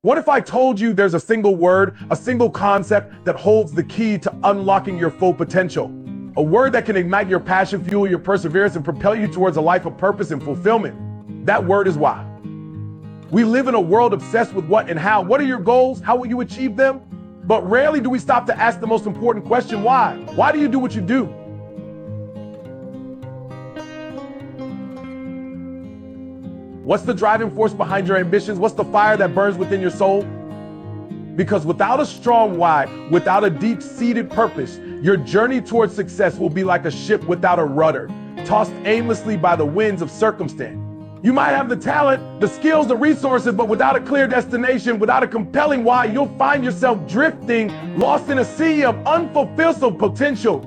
What if I told you there's a single word, a single concept that holds the key to unlocking your full potential? A word that can ignite your passion, fuel your perseverance, and propel you towards a life of purpose and fulfillment. That word is why. We live in a world obsessed with what and how. What are your goals? How will you achieve them? But rarely do we stop to ask the most important question, why? Why do you do what you do? What's the driving force behind your ambitions? What's the fire that burns within your soul? Because without a strong why, without a deep-seated purpose, your journey towards success will be like a ship without a rudder, tossed aimlessly by the winds of circumstance. You might have the talent, the skills, the resources, but without a clear destination, without a compelling why, you'll find yourself drifting, lost in a sea of unfulfilled potential.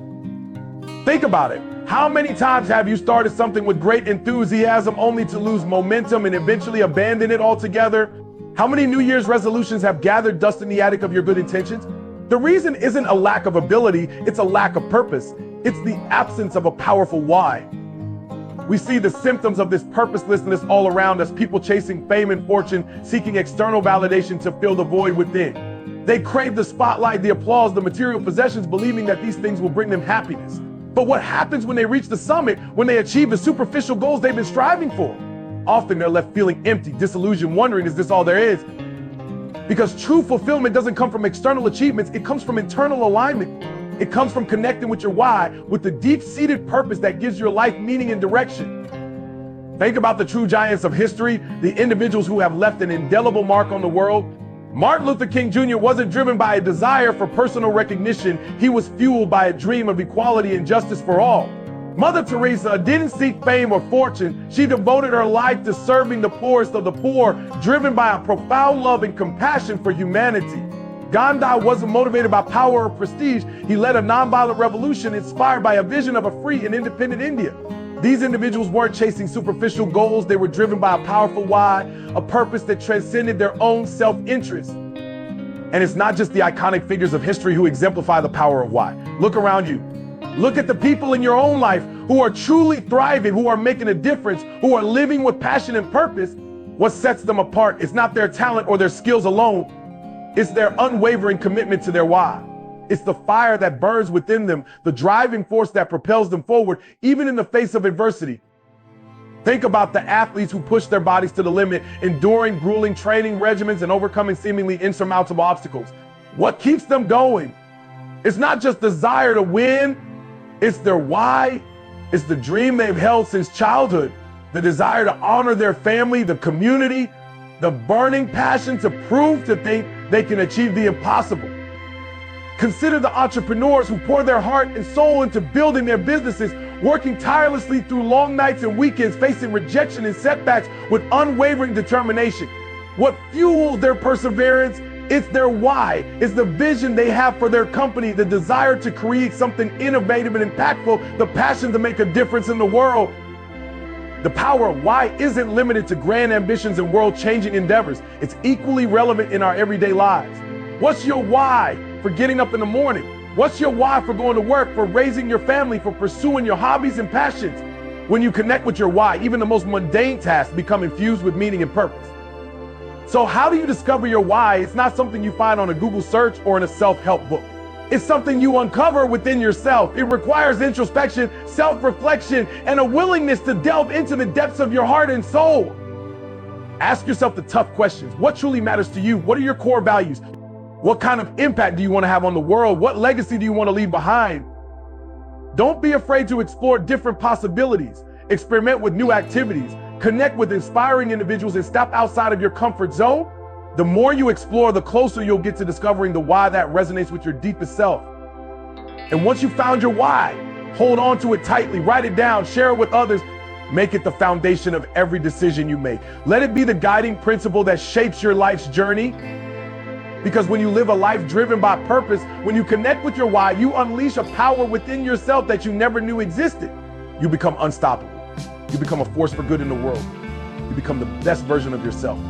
Think about it. How many times have you started something with great enthusiasm only to lose momentum and eventually abandon it altogether? How many New Year's resolutions have gathered dust in the attic of your good intentions? The reason isn't a lack of ability, it's a lack of purpose. It's the absence of a powerful why. We see the symptoms of this purposelessness all around us, people chasing fame and fortune, seeking external validation to fill the void within. They crave the spotlight, the applause, the material possessions, believing that these things will bring them happiness. But what happens when they reach the summit, when they achieve the superficial goals they've been striving for? Often they're left feeling empty, disillusioned, wondering, is this all there is? Because true fulfillment doesn't come from external achievements, it comes from internal alignment. It comes from connecting with your why, with the deep-seated purpose that gives your life meaning and direction. Think about the true giants of history, the individuals who have left an indelible mark on the world. Martin Luther King Jr. wasn't driven by a desire for personal recognition. He was fueled by a dream of equality and justice for all. Mother Teresa didn't seek fame or fortune. She devoted her life to serving the poorest of the poor, driven by a profound love and compassion for humanity. Gandhi wasn't motivated by power or prestige. He led a nonviolent revolution inspired by a vision of a free and independent India. These individuals weren't chasing superficial goals. They were driven by a powerful why, a purpose that transcended their own self-interest. And it's not just the iconic figures of history who exemplify the power of why. Look around you. Look at the people in your own life who are truly thriving, who are making a difference, who are living with passion and purpose. What sets them apart is not their talent or their skills alone. It's their unwavering commitment to their why. It's the fire that burns within them, the driving force that propels them forward, even in the face of adversity. Think about the athletes who push their bodies to the limit, enduring grueling training regimens and overcoming seemingly insurmountable obstacles. What keeps them going? It's not just desire to win, it's their why. It's the dream they've held since childhood, the desire to honor their family, the community, the burning passion to prove to think they can achieve the impossible. Consider the entrepreneurs who pour their heart and soul into building their businesses, working tirelessly through long nights and weekends, facing rejection and setbacks with unwavering determination. What fuels their perseverance? It's their why. It's the vision they have for their company, the desire to create something innovative and impactful, the passion to make a difference in the world. The power of why isn't limited to grand ambitions and world-changing endeavors. It's equally relevant in our everyday lives. What's your why for getting up in the morning? What's your why for going to work, for raising your family, for pursuing your hobbies and passions? When you connect with your why, even the most mundane tasks become infused with meaning and purpose. So how do you discover your why? It's not something you find on a Google search or in a self-help book. It's something you uncover within yourself. It requires introspection, self-reflection, and a willingness to delve into the depths of your heart and soul. Ask yourself the tough questions. What truly matters to you? What are your core values? What kind of impact do you want to have on the world? What legacy do you want to leave behind? Don't be afraid to explore different possibilities. Experiment with new activities. Connect with inspiring individuals and step outside of your comfort zone. The more you explore, the closer you'll get to discovering the why that resonates with your deepest self. And once you've found your why, hold on to it tightly, write it down, share it with others. Make it the foundation of every decision you make. Let it be the guiding principle that shapes your life's journey. Because when you live a life driven by purpose, when you connect with your why, you unleash a power within yourself that you never knew existed. You become unstoppable. You become a force for good in the world. You become the best version of yourself.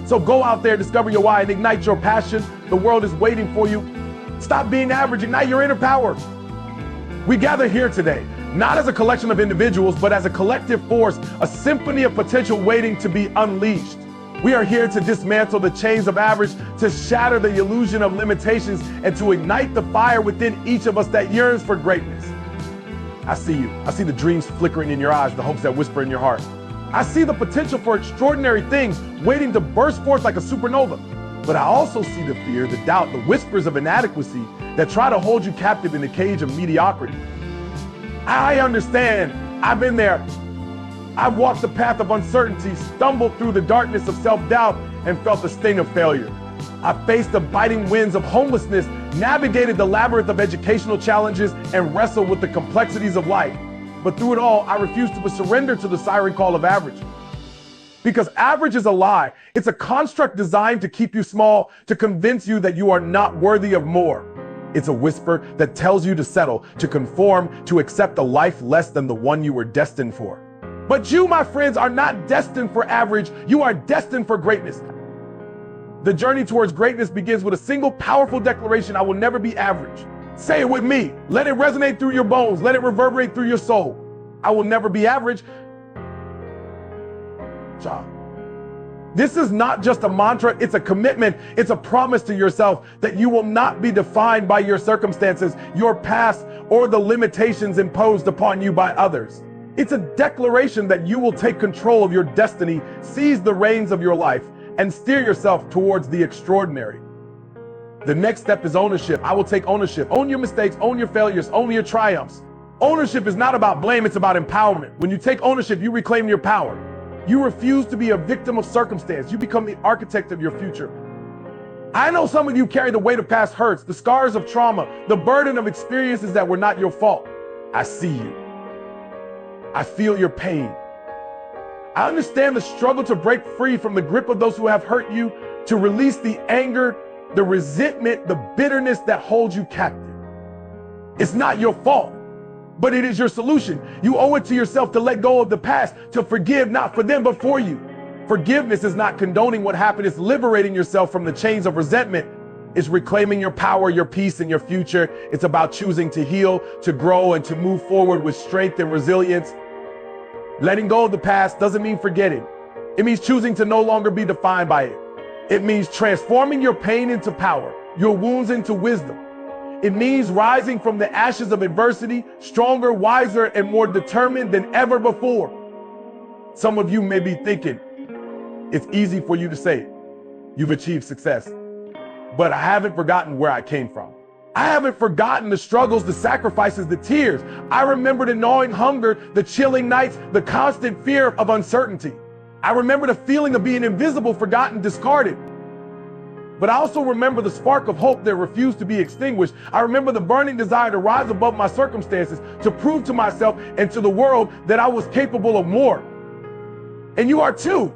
So go out there, discover your why, and ignite your passion. The world is waiting for you. Stop being average, ignite your inner power. We gather here today, not as a collection of individuals, but as a collective force, a symphony of potential waiting to be unleashed. We are here to dismantle the chains of average, to shatter the illusion of limitations, and to ignite the fire within each of us that yearns for greatness. I see you. I see the dreams flickering in your eyes, the hopes that whisper in your heart. I see the potential for extraordinary things waiting to burst forth like a supernova. But I also see the fear, the doubt, the whispers of inadequacy that try to hold you captive in the cage of mediocrity. I understand. I've been there. I've walked the path of uncertainty, stumbled through the darkness of self-doubt, and felt the sting of failure. I faced the biting winds of homelessness, navigated the labyrinth of educational challenges, and wrestled with the complexities of life. But through it all, I refused to surrender to the siren call of average. Because average is a lie. It's a construct designed to keep you small, to convince you that you are not worthy of more. It's a whisper that tells you to settle, to conform, to accept a life less than the one you were destined for. But you, my friends, are not destined for average. You are destined for greatness. The journey towards greatness begins with a single powerful declaration: I will never be average. Say it with me. Let it resonate through your bones. Let it reverberate through your soul. I will never be average. This is not just a mantra, it's a commitment. It's a promise to yourself that you will not be defined by your circumstances, your past, or the limitations imposed upon you by others. It's a declaration that you will take control of your destiny, seize the reins of your life, and steer yourself towards the extraordinary. The next step is ownership. I will take ownership. Own your mistakes, own your failures, own your triumphs. Ownership is not about blame, it's about empowerment. When you take ownership, you reclaim your power. You refuse to be a victim of circumstance. You become the architect of your future. I know some of you carry the weight of past hurts, the scars of trauma, the burden of experiences that were not your fault. I see you. I feel your pain. I understand the struggle to break free from the grip of those who have hurt you, to release the anger, the resentment, the bitterness that holds you captive. It's not your fault, but it is your solution. You owe it to yourself to let go of the past, to forgive not for them, but for you. Forgiveness is not condoning what happened. It's liberating yourself from the chains of resentment. It's reclaiming your power, your peace, and your future. It's about choosing to heal, to grow, and to move forward with strength and resilience. Letting go of the past doesn't mean forgetting. It means choosing to no longer be defined by it. It means transforming your pain into power, your wounds into wisdom. It means rising from the ashes of adversity, stronger, wiser, and more determined than ever before. Some of you may be thinking, it's easy for you to say, you've achieved success. But I haven't forgotten where I came from. I haven't forgotten the struggles, the sacrifices, the tears. I remember the gnawing hunger, the chilling nights, the constant fear of uncertainty. I remember the feeling of being invisible, forgotten, discarded. But I also remember the spark of hope that refused to be extinguished. I remember the burning desire to rise above my circumstances, to prove to myself and to the world that I was capable of more. And you are too.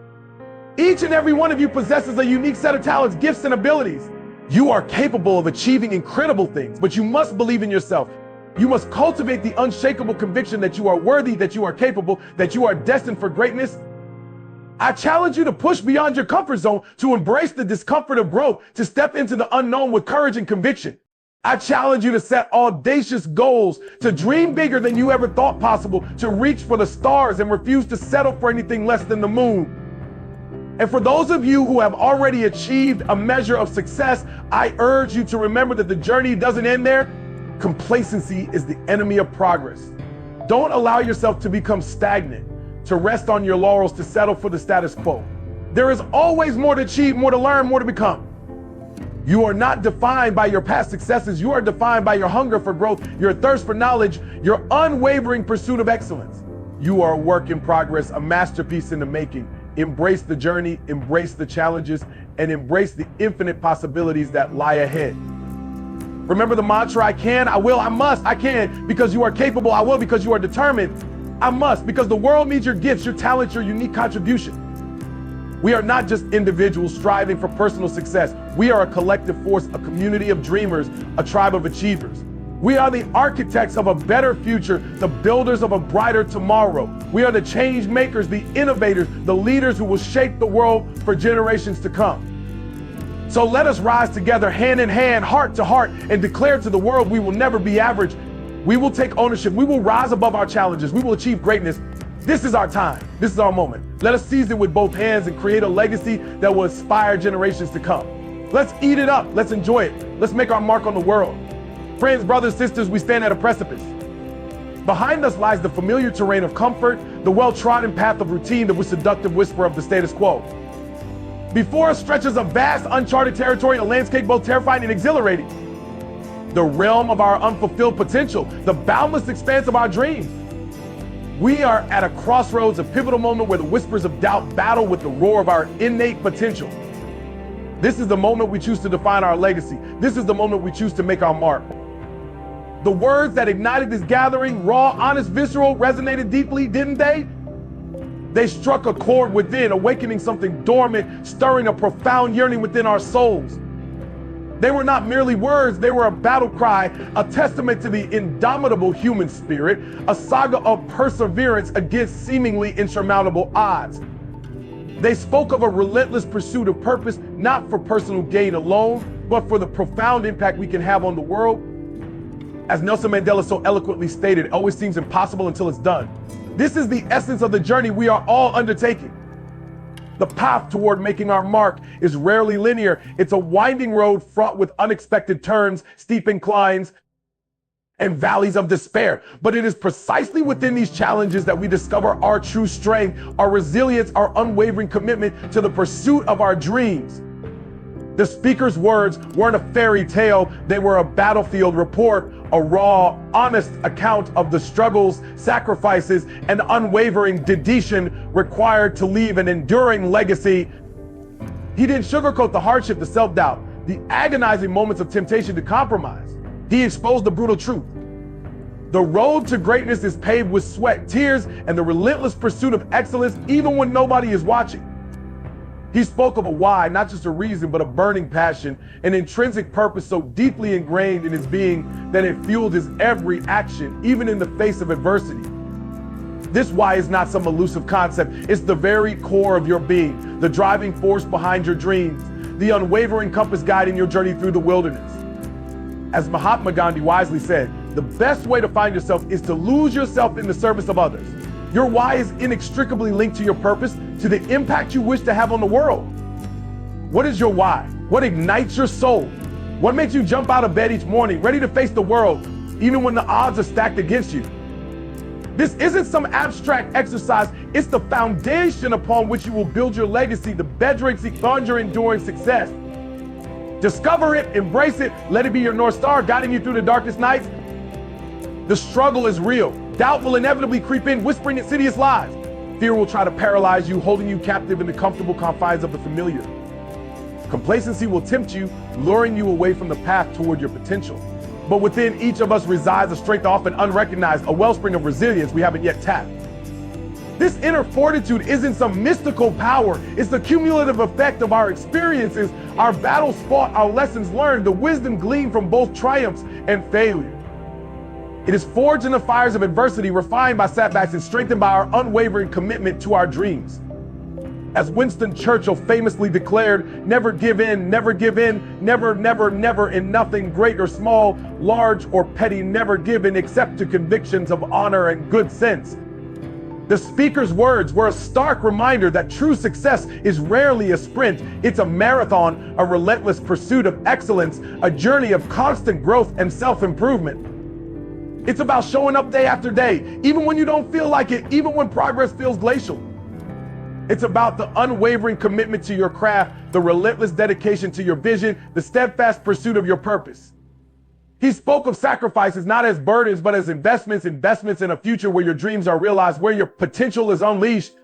Each and every one of you possesses a unique set of talents, gifts, and abilities. You are capable of achieving incredible things, but you must believe in yourself. You must cultivate the unshakable conviction that you are worthy, that you are capable, that you are destined for greatness. I challenge you to push beyond your comfort zone, to embrace the discomfort of growth, to step into the unknown with courage and conviction. I challenge you to set audacious goals, to dream bigger than you ever thought possible, to reach for the stars and refuse to settle for anything less than the moon. And for those of you who have already achieved a measure of success, I urge you to remember that the journey doesn't end there. Complacency is the enemy of progress. Don't allow yourself to become stagnant, to rest on your laurels, to settle for the status quo. There is always more to achieve, more to learn, more to become. You are not defined by your past successes. You are defined by your hunger for growth, your thirst for knowledge, your unwavering pursuit of excellence. You are a work in progress, a masterpiece in the making. Embrace the journey, embrace the challenges, and embrace the infinite possibilities that lie ahead. Remember the mantra, I can, I will, I must. I can because you are capable. I will because you are determined. I must because the world needs your gifts, your talents, your unique contribution. We are not just individuals striving for personal success. We are a collective force, a community of dreamers, a tribe of achievers. We are the architects of a better future, the builders of a brighter tomorrow. We are the change makers, the innovators, the leaders who will shape the world for generations to come. So let us rise together, hand in hand, heart to heart, and declare to the world we will never be average. We will take ownership. We will rise above our challenges. We will achieve greatness. This is our time. This is our moment. Let us seize it with both hands and create a legacy that will inspire generations to come. Let's eat it up. Let's enjoy it. Let's make our mark on the world. Friends, brothers, sisters, we stand at a precipice. Behind us lies the familiar terrain of comfort, the well-trodden path of routine, the seductive whisper of the status quo. Before us stretches a vast, uncharted territory, a landscape both terrifying and exhilarating. The realm of our unfulfilled potential, the boundless expanse of our dreams. We are at a crossroads, a pivotal moment where the whispers of doubt battle with the roar of our innate potential. This is the moment we choose to define our legacy. This is the moment we choose to make our mark. The words that ignited this gathering, raw, honest, visceral, resonated deeply, didn't they? They struck a chord within, awakening something dormant, stirring a profound yearning within our souls. They were not merely words, they were a battle cry, a testament to the indomitable human spirit, a saga of perseverance against seemingly insurmountable odds. They spoke of a relentless pursuit of purpose, not for personal gain alone, but for the profound impact we can have on the world. As Nelson Mandela so eloquently stated, it always seems impossible until it's done. This is the essence of the journey we are all undertaking. The path toward making our mark is rarely linear. It's a winding road fraught with unexpected turns, steep inclines, and valleys of despair. But it is precisely within these challenges that we discover our true strength, our resilience, our unwavering commitment to the pursuit of our dreams. The speaker's words weren't a fairy tale, they were a battlefield report, a raw, honest account of the struggles, sacrifices, and unwavering dedication required to leave an enduring legacy. He didn't sugarcoat the hardship, the self-doubt, the agonizing moments of temptation to compromise. He exposed the brutal truth. The road to greatness is paved with sweat, tears, and the relentless pursuit of excellence, even when nobody is watching. He spoke of a why, not just a reason, but a burning passion, an intrinsic purpose so deeply ingrained in his being that it fueled his every action, even in the face of adversity. This why is not some elusive concept. It's the very core of your being, the driving force behind your dreams, the unwavering compass guiding your journey through the wilderness. As Mahatma Gandhi wisely said, the best way to find yourself is to lose yourself in the service of others. Your why is inextricably linked to your purpose, to the impact you wish to have on the world. What is your why? What ignites your soul? What makes you jump out of bed each morning, ready to face the world, even when the odds are stacked against you? This isn't some abstract exercise, it's the foundation upon which you will build your legacy, the bedrock on your enduring success. Discover it, embrace it, let it be your North Star, guiding you through the darkest nights. The struggle is real. Doubt will inevitably creep in, whispering insidious lies. Fear will try to paralyze you, holding you captive in the comfortable confines of the familiar. Complacency will tempt you, luring you away from the path toward your potential. But within each of us resides a strength often unrecognized, a wellspring of resilience we haven't yet tapped. This inner fortitude isn't some mystical power. It's the cumulative effect of our experiences, our battles fought, our lessons learned, the wisdom gleaned from both triumphs and failure. It is forged in the fires of adversity, refined by setbacks, and strengthened by our unwavering commitment to our dreams. As Winston Churchill famously declared, never give in, never give in, never, never, never in nothing, great or small, large or petty, never give in except to convictions of honor and good sense. The speaker's words were a stark reminder that true success is rarely a sprint. It's a marathon, a relentless pursuit of excellence, a journey of constant growth and self-improvement. It's about showing up day after day, even when you don't feel like it, even when progress feels glacial. It's about the unwavering commitment to your craft, the relentless dedication to your vision, the steadfast pursuit of your purpose. He spoke of sacrifices not as burdens, but as investments in a future where your dreams are realized, where your potential is unleashed,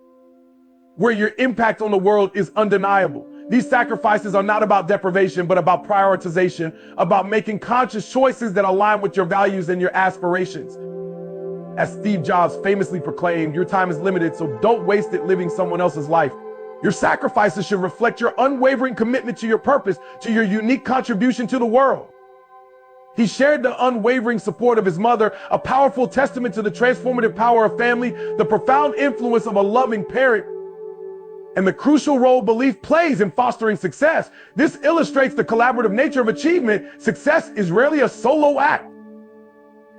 where your impact on the world is undeniable. These sacrifices are not about deprivation, but about prioritization, about making conscious choices that align with your values and your aspirations. As Steve Jobs famously proclaimed, your time is limited, so don't waste it living someone else's life. Your sacrifices should reflect your unwavering commitment to your purpose, to your unique contribution to the world. He shared the unwavering support of his mother, a powerful testament to the transformative power of family, the profound influence of a loving parent, and the crucial role belief plays in fostering success. This illustrates the collaborative nature of achievement. Success is rarely a solo act.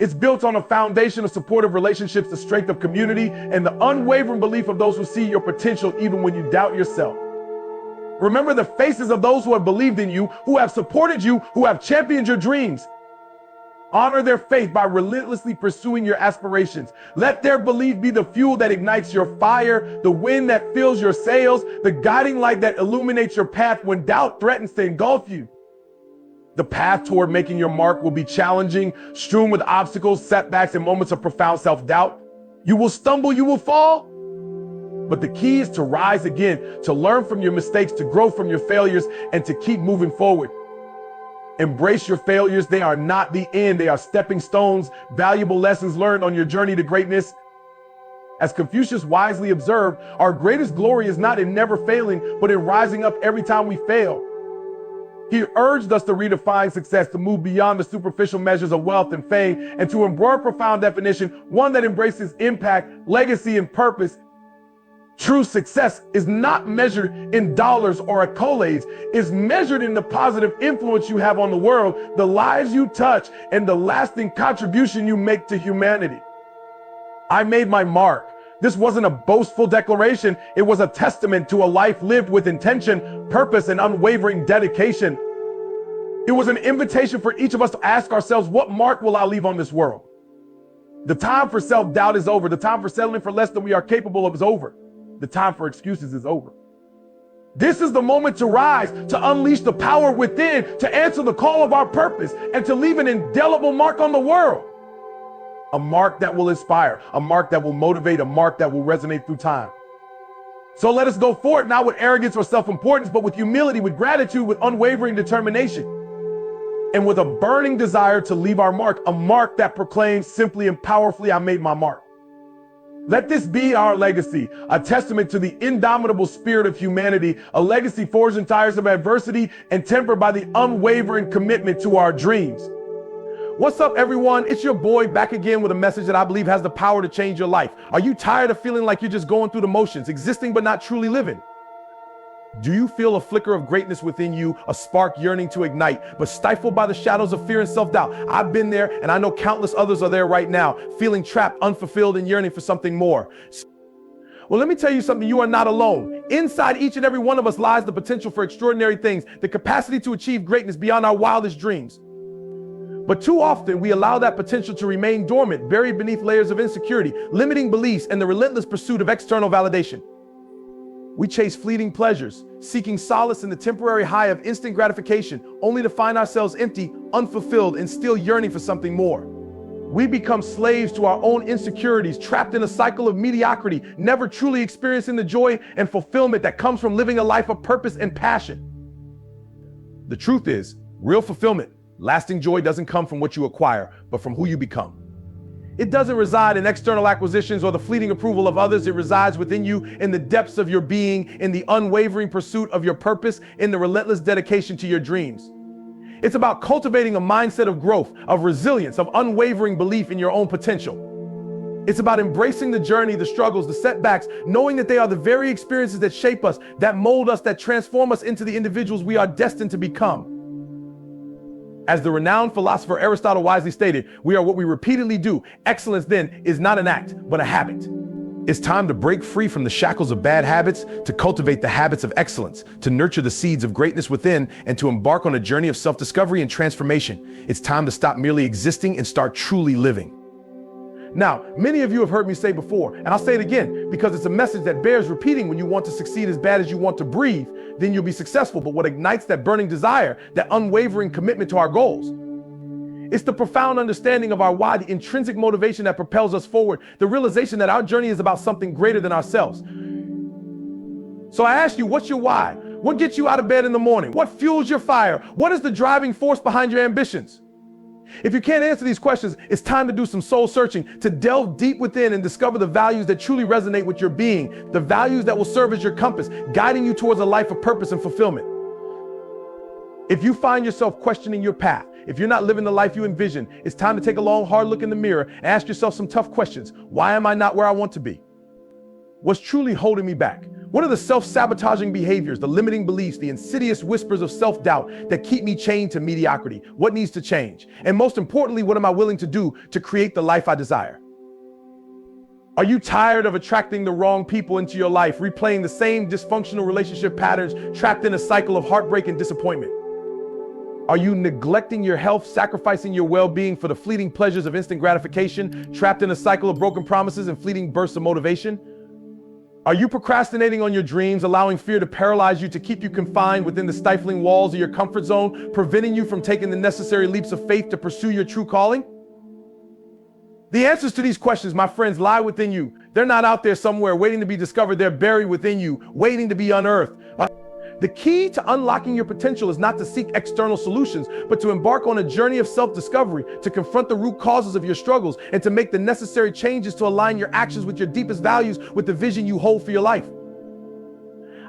It's built on a foundation of supportive relationships, the strength of community, and the unwavering belief of those who see your potential even when you doubt yourself. Remember the faces of those who have believed in you, who have supported you, who have championed your dreams. Honor their faith by relentlessly pursuing your aspirations. Let their belief be the fuel that ignites your fire, the wind that fills your sails, the guiding light that illuminates your path when doubt threatens to engulf you. The path toward making your mark will be challenging, strewn with obstacles, setbacks, and moments of profound self-doubt. You will stumble, you will fall. But the key is to rise again, to learn from your mistakes, to grow from your failures, and to keep moving forward. Embrace your failures. They are not the end. They are stepping stones, valuable lessons learned on your journey to greatness. As Confucius wisely observed, our greatest glory is not in never failing, but in rising up every time we fail. He urged us to redefine success, to move beyond the superficial measures of wealth and fame, and to embrace a profound definition, one that embraces impact, legacy, and purpose. True success is not measured in dollars or accolades. It's measured in the positive influence you have on the world, the lives you touch, and the lasting contribution you make to humanity. I made my mark. This wasn't a boastful declaration. It was a testament to a life lived with intention, purpose, and unwavering dedication. It was an invitation for each of us to ask ourselves, what mark will I leave on this world? The time for self-doubt is over. The time for settling for less than we are capable of is over. The time for excuses is over. This is the moment to rise, to unleash the power within, to answer the call of our purpose, and to leave an indelible mark on the world. A mark that will inspire, a mark that will motivate, a mark that will resonate through time. So let us go forward, not with arrogance or self-importance, but with humility, with gratitude, with unwavering determination, and with a burning desire to leave our mark, a mark that proclaims simply and powerfully, I made my mark. Let this be our legacy, a testament to the indomitable spirit of humanity, a legacy forged in tires of adversity and tempered by the unwavering commitment to our dreams. What's up, everyone? It's your boy back again with a message that I believe has the power to change your life. Are you tired of feeling like you're just going through the motions, existing but not truly living? Do you feel a flicker of greatness within you, a spark yearning to ignite, but stifled by the shadows of fear and self-doubt? I've been there, and I know countless others are there right now, feeling trapped, unfulfilled, and yearning for something more. Well, let me tell you something, you are not alone. Inside each and every one of us lies the potential for extraordinary things, the capacity to achieve greatness beyond our wildest dreams. But too often, we allow that potential to remain dormant, buried beneath layers of insecurity, limiting beliefs, and the relentless pursuit of external validation. We chase fleeting pleasures, seeking solace in the temporary high of instant gratification, only to find ourselves empty, unfulfilled, and still yearning for something more. We become slaves to our own insecurities, trapped in a cycle of mediocrity, never truly experiencing the joy and fulfillment that comes from living a life of purpose and passion. The truth is, real fulfillment, lasting joy doesn't come from what you acquire, but from who you become. It doesn't reside in external acquisitions or the fleeting approval of others. It resides within you, in the depths of your being, in the unwavering pursuit of your purpose, in the relentless dedication to your dreams. It's about cultivating a mindset of growth, of resilience, of unwavering belief in your own potential. It's about embracing the journey, the struggles, the setbacks, knowing that they are the very experiences that shape us, that mold us, that transform us into the individuals we are destined to become. As the renowned philosopher Aristotle wisely stated, we are what we repeatedly do. Excellence then is not an act, but a habit. It's time to break free from the shackles of bad habits, to cultivate the habits of excellence, to nurture the seeds of greatness within, and to embark on a journey of self-discovery and transformation. It's time to stop merely existing and start truly living. Now, many of you have heard me say before, and I'll say it again, because it's a message that bears repeating. When you want to succeed as bad as you want to breathe, then you'll be successful. But what ignites that burning desire, that unwavering commitment to our goals? It's the profound understanding of our why, the intrinsic motivation that propels us forward, the realization that our journey is about something greater than ourselves. So I ask you, what's your why? What gets you out of bed in the morning? What fuels your fire? What is the driving force behind your ambitions? If you can't answer these questions, it's time to do some soul searching, to delve deep within and discover the values that truly resonate with your being, the values that will serve as your compass, guiding you towards a life of purpose and fulfillment. If you find yourself questioning your path, if you're not living the life you envision, it's time to take a long, hard look in the mirror and ask yourself some tough questions. Why am I not where I want to be? What's truly holding me back? What are the self-sabotaging behaviors, the limiting beliefs, the insidious whispers of self-doubt that keep me chained to mediocrity? What needs to change? And most importantly, what am I willing to do to create the life I desire? Are you tired of attracting the wrong people into your life, replaying the same dysfunctional relationship patterns, trapped in a cycle of heartbreak and disappointment? Are you neglecting your health, sacrificing your well-being for the fleeting pleasures of instant gratification, trapped in a cycle of broken promises and fleeting bursts of motivation? Are you procrastinating on your dreams, allowing fear to paralyze you, to keep you confined within the stifling walls of your comfort zone, preventing you from taking the necessary leaps of faith to pursue your true calling? The answers to these questions, my friends, lie within you. They're not out there somewhere waiting to be discovered. They're buried within you, waiting to be unearthed. The key to unlocking your potential is not to seek external solutions, but to embark on a journey of self-discovery, to confront the root causes of your struggles, and to make the necessary changes to align your actions with your deepest values, with the vision you hold for your life.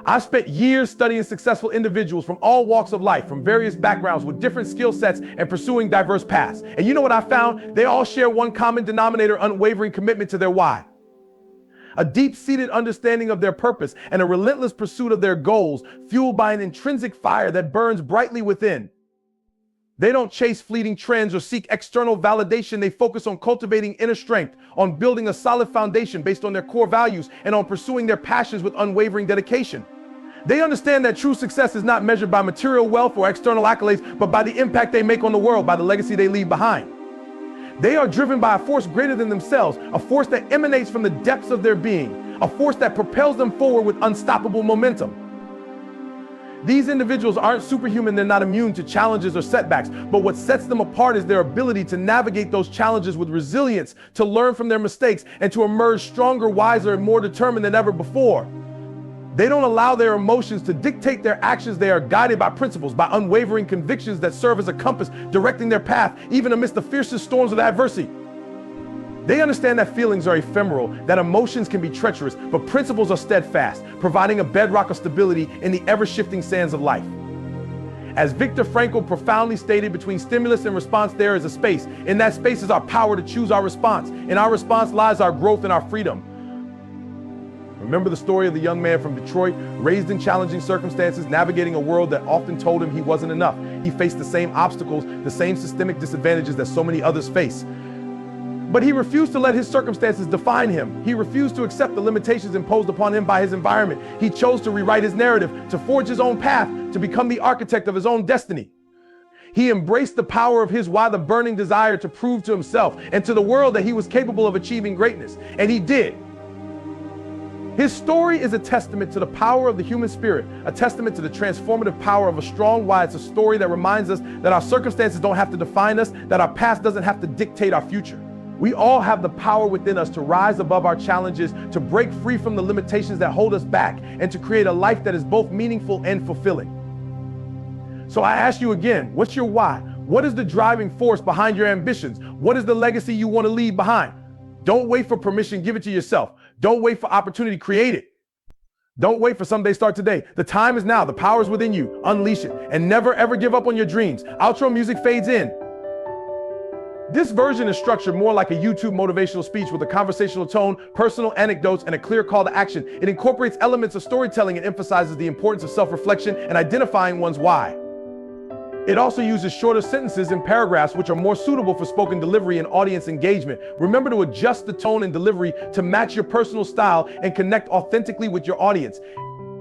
I've spent years studying successful individuals from all walks of life, from various backgrounds, with different skill sets and pursuing diverse paths. And you know what I found? They all share one common denominator: unwavering commitment to their why. A deep-seated understanding of their purpose and a relentless pursuit of their goals, fueled by an intrinsic fire that burns brightly within. They don't chase fleeting trends or seek external validation. They focus on cultivating inner strength, on building a solid foundation based on their core values, and on pursuing their passions with unwavering dedication. They understand that true success is not measured by material wealth or external accolades, but by the impact they make on the world, by the legacy they leave behind. They are driven by a force greater than themselves, a force that emanates from the depths of their being, a force that propels them forward with unstoppable momentum. These individuals aren't superhuman. They're not immune to challenges or setbacks, but what sets them apart is their ability to navigate those challenges with resilience, to learn from their mistakes, and to emerge stronger, wiser, and more determined than ever before. They don't allow their emotions to dictate their actions. They are guided by principles, by unwavering convictions that serve as a compass, directing their path, even amidst the fiercest storms of adversity. They understand that feelings are ephemeral, that emotions can be treacherous, but principles are steadfast, providing a bedrock of stability in the ever-shifting sands of life. As Viktor Frankl profoundly stated, between stimulus and response, there is a space. In that space is our power to choose our response. In our response lies our growth and our freedom. Remember the story of the young man from Detroit, raised in challenging circumstances, navigating a world that often told him he wasn't enough. He faced the same obstacles, the same systemic disadvantages that so many others face. But he refused to let his circumstances define him. He refused to accept the limitations imposed upon him by his environment. He chose to rewrite his narrative, to forge his own path, to become the architect of his own destiny. He embraced the power of his why, the burning desire to prove to himself and to the world that he was capable of achieving greatness. And he did. His story is a testament to the power of the human spirit, a testament to the transformative power of a strong why. It's a story that reminds us that our circumstances don't have to define us, that our past doesn't have to dictate our future. We all have the power within us to rise above our challenges, to break free from the limitations that hold us back, and to create a life that is both meaningful and fulfilling. So I ask you again, what's your why? What is the driving force behind your ambitions? What is the legacy you want to leave behind? Don't wait for permission, give it to yourself. Don't wait for opportunity, create it. Don't wait for someday, start today. The time is now, the power is within you. Unleash it, and never ever give up on your dreams. Outro music fades in. This version is structured more like a YouTube motivational speech, with a conversational tone, personal anecdotes, and a clear call to action. It incorporates elements of storytelling and emphasizes the importance of self-reflection and identifying one's why. It also uses shorter sentences and paragraphs, which are more suitable for spoken delivery and audience engagement. Remember to adjust the tone and delivery to match your personal style and connect authentically with your audience.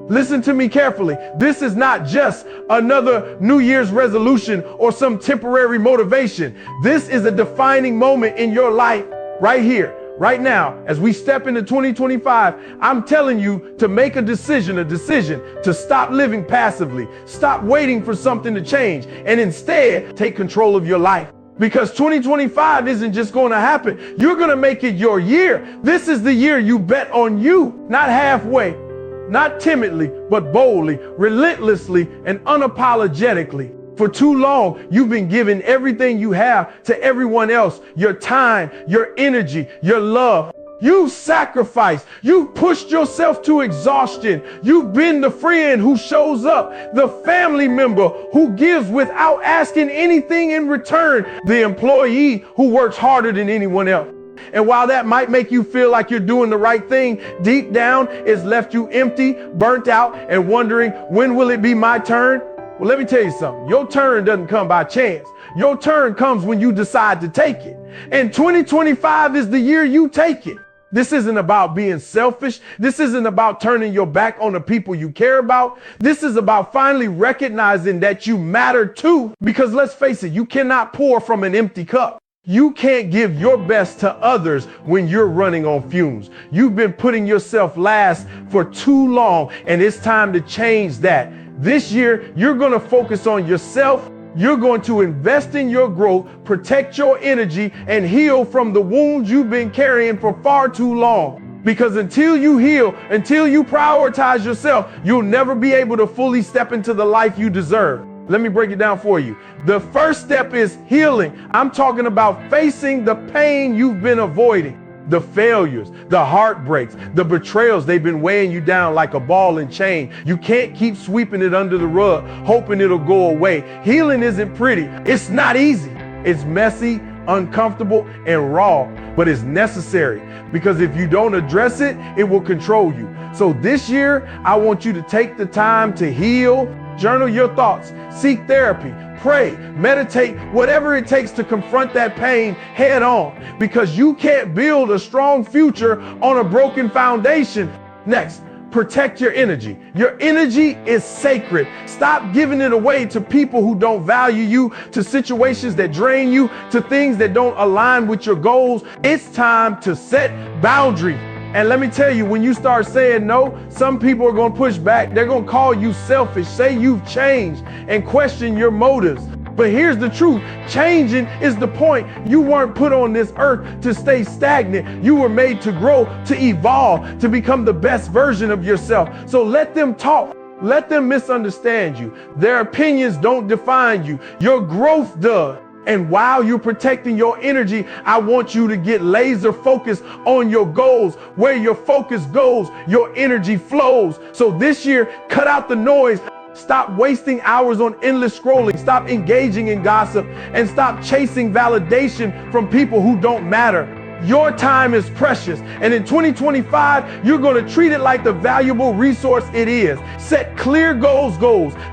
Listen to me carefully. This is not just another New Year's resolution or some temporary motivation. This is a defining moment in your life right here, right now. As we step into 2025, I'm telling you to make a decision to stop living passively, stop waiting for something to change, and instead take control of your life. Because 2025 isn't just going to happen. You're going to make it your year. This is the year you bet on you, not halfway, not timidly, but boldly, relentlessly, and unapologetically. For too long, you've been giving everything you have to everyone else, your time, your energy, your love. You sacrificed. You pushed yourself to exhaustion. You've been the friend who shows up, the family member who gives without asking anything in return, the employee who works harder than anyone else. And while that might make you feel like you're doing the right thing, deep down it's left you empty, burnt out, and wondering, when will it be my turn? Well, let me tell you something. Your turn doesn't come by chance. Your turn comes when you decide to take it. And 2025 is the year you take it. This isn't about being selfish. This isn't about turning your back on the people you care about. This is about finally recognizing that you matter too. Because let's face it, you cannot pour from an empty cup. You can't give your best to others when you're running on fumes. You've been putting yourself last for too long, and it's time to change that. This year, you're going to focus on yourself. You're going to invest in your growth, protect your energy, and heal from the wounds you've been carrying for far too long. Because until you heal, until you prioritize yourself, you'll never be able to fully step into the life you deserve. Let me break it down for you. The first step is healing. I'm talking about facing the pain you've been avoiding. The failures, the heartbreaks, the betrayals, they've been weighing you down like a ball and chain. You can't keep sweeping it under the rug, hoping it'll go away. Healing isn't pretty. It's not easy. It's messy, uncomfortable, and raw, but it's necessary, because if you don't address it, it will control you. So this year, I want you to take the time to heal, journal your thoughts, seek therapy, pray, meditate, whatever it takes to confront that pain head on, because you can't build a strong future on a broken foundation. Next, protect your energy. Your energy is sacred. Stop giving it away to people who don't value you, to situations that drain you, to things that don't align with your goals. It's time to set boundaries. And let me tell you, when you start saying no, some people are going to push back. They're going to call you selfish, say you've changed, and question your motives. But here's the truth. Changing is the point. You weren't put on this earth to stay stagnant. You were made to grow, to evolve, to become the best version of yourself. So let them talk. Let them misunderstand you. Their opinions don't define you. Your growth does. And while you're protecting your energy, I want you to get laser focused on your goals. Where your focus goes, your energy flows. So this year, cut out the noise. Stop wasting hours on endless scrolling. Stop engaging in gossip, and stop chasing validation from people who don't matter. Your time is precious, and in 2025, you're going to treat it like the valuable resource it is. Set clear goals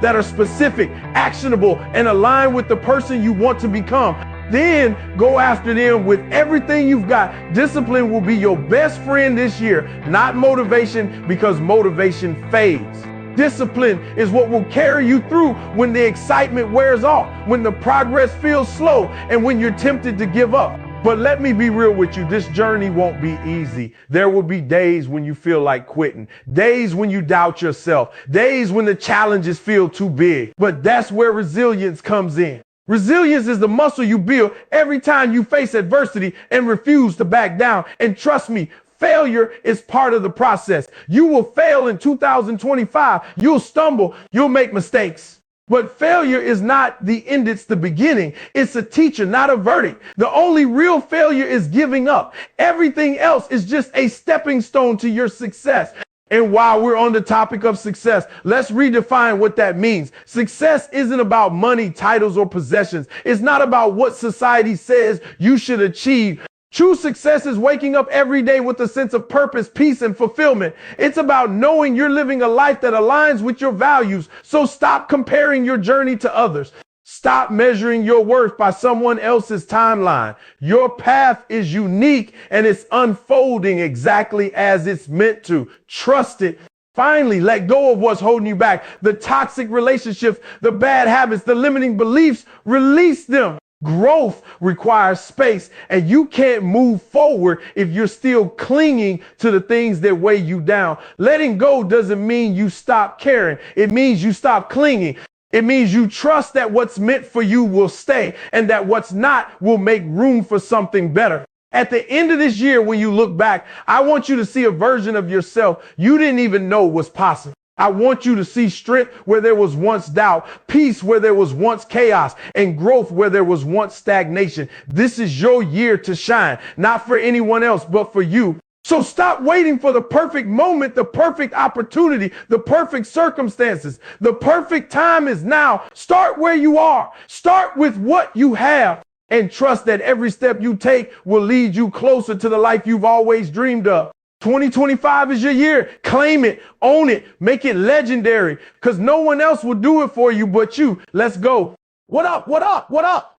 that are specific, actionable, and aligned with the person you want to become. Then go after them with everything you've got. Discipline will be your best friend this year, not motivation, because motivation fades. Discipline is what will carry you through when the excitement wears off, when the progress feels slow, and when you're tempted to give up. But let me be real with you. This journey won't be easy. There will be days when you feel like quitting, days when you doubt yourself, days when the challenges feel too big. But that's where resilience comes in. Resilience is the muscle you build every time you face adversity and refuse to back down. And trust me, failure is part of the process. You will fail in 2025. You'll stumble. You'll make mistakes. But failure is not the end, it's the beginning. It's a teacher, not a verdict. The only real failure is giving up. Everything else is just a stepping stone to your success. And while we're on the topic of success, let's redefine what that means. Success isn't about money, titles, or possessions. It's not about what society says you should achieve. True success is waking up every day with a sense of purpose, peace, and fulfillment. It's about knowing you're living a life that aligns with your values. So stop comparing your journey to others. Stop measuring your worth by someone else's timeline. Your path is unique, and it's unfolding exactly as it's meant to. Trust it. Finally, let go of what's holding you back. The toxic relationships, the bad habits, the limiting beliefs, release them. Growth requires space, and you can't move forward if you're still clinging to the things that weigh you down. Letting go doesn't mean you stop caring. It means you stop clinging. It means you trust that what's meant for you will stay, and that what's not will make room for something better. At the end of this year, when you look back, I want you to see a version of yourself you didn't even know was possible. I want you to see strength where there was once doubt, peace where there was once chaos, and growth where there was once stagnation. This is your year to shine, not for anyone else, but for you. So stop waiting for the perfect moment, the perfect opportunity, the perfect circumstances. The perfect time is now. Start where you are. Start with what you have. and trust that every step you take will lead you closer to the life you've always dreamed of. 2025 is your year. Claim it, own it, make it legendary, because no one else will do it for you but you. Let's go. What up? What up? What up?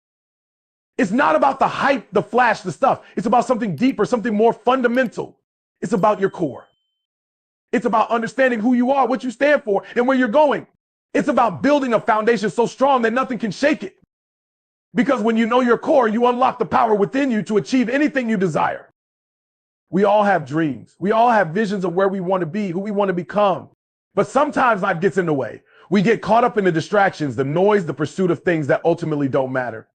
It's not about the hype, the flash, the stuff. It's about something deeper, something more fundamental. It's about your core. It's about understanding who you are, what you stand for, and where you're going. It's about building a foundation so strong that nothing can shake it. Because when you know your core, you unlock the power within you to achieve anything you desire. We all have dreams. We all have visions of where we want to be, who we want to become. But sometimes life gets in the way. We get caught up in the distractions, the noise, the pursuit of things that ultimately don't matter.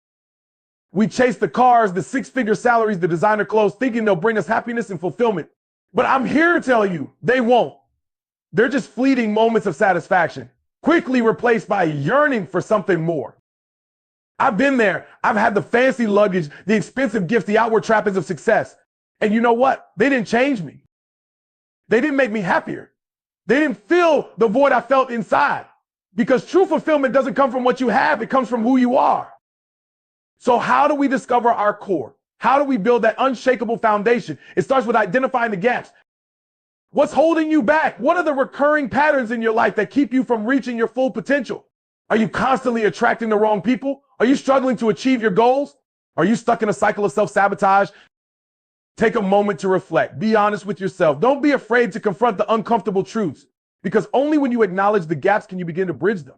We chase the cars, the six-figure salaries, the designer clothes, thinking they'll bring us happiness and fulfillment. But I'm here to tell you, they won't. They're just fleeting moments of satisfaction, quickly replaced by yearning for something more. I've been there. I've had the fancy luggage, the expensive gifts, the outward trappings of success. And you know what? They didn't change me. They didn't make me happier. They didn't fill the void I felt inside. Because true fulfillment doesn't come from what you have. It comes from who you are. So how do we discover our core? How do we build that unshakable foundation? It starts with identifying the gaps. What's holding you back? What are the recurring patterns in your life that keep you from reaching your full potential? Are you constantly attracting the wrong people? Are you struggling to achieve your goals? Are you stuck in a cycle of self-sabotage? Take a moment to reflect. Be honest with yourself. Don't be afraid to confront the uncomfortable truths, because only when you acknowledge the gaps can you begin to bridge them.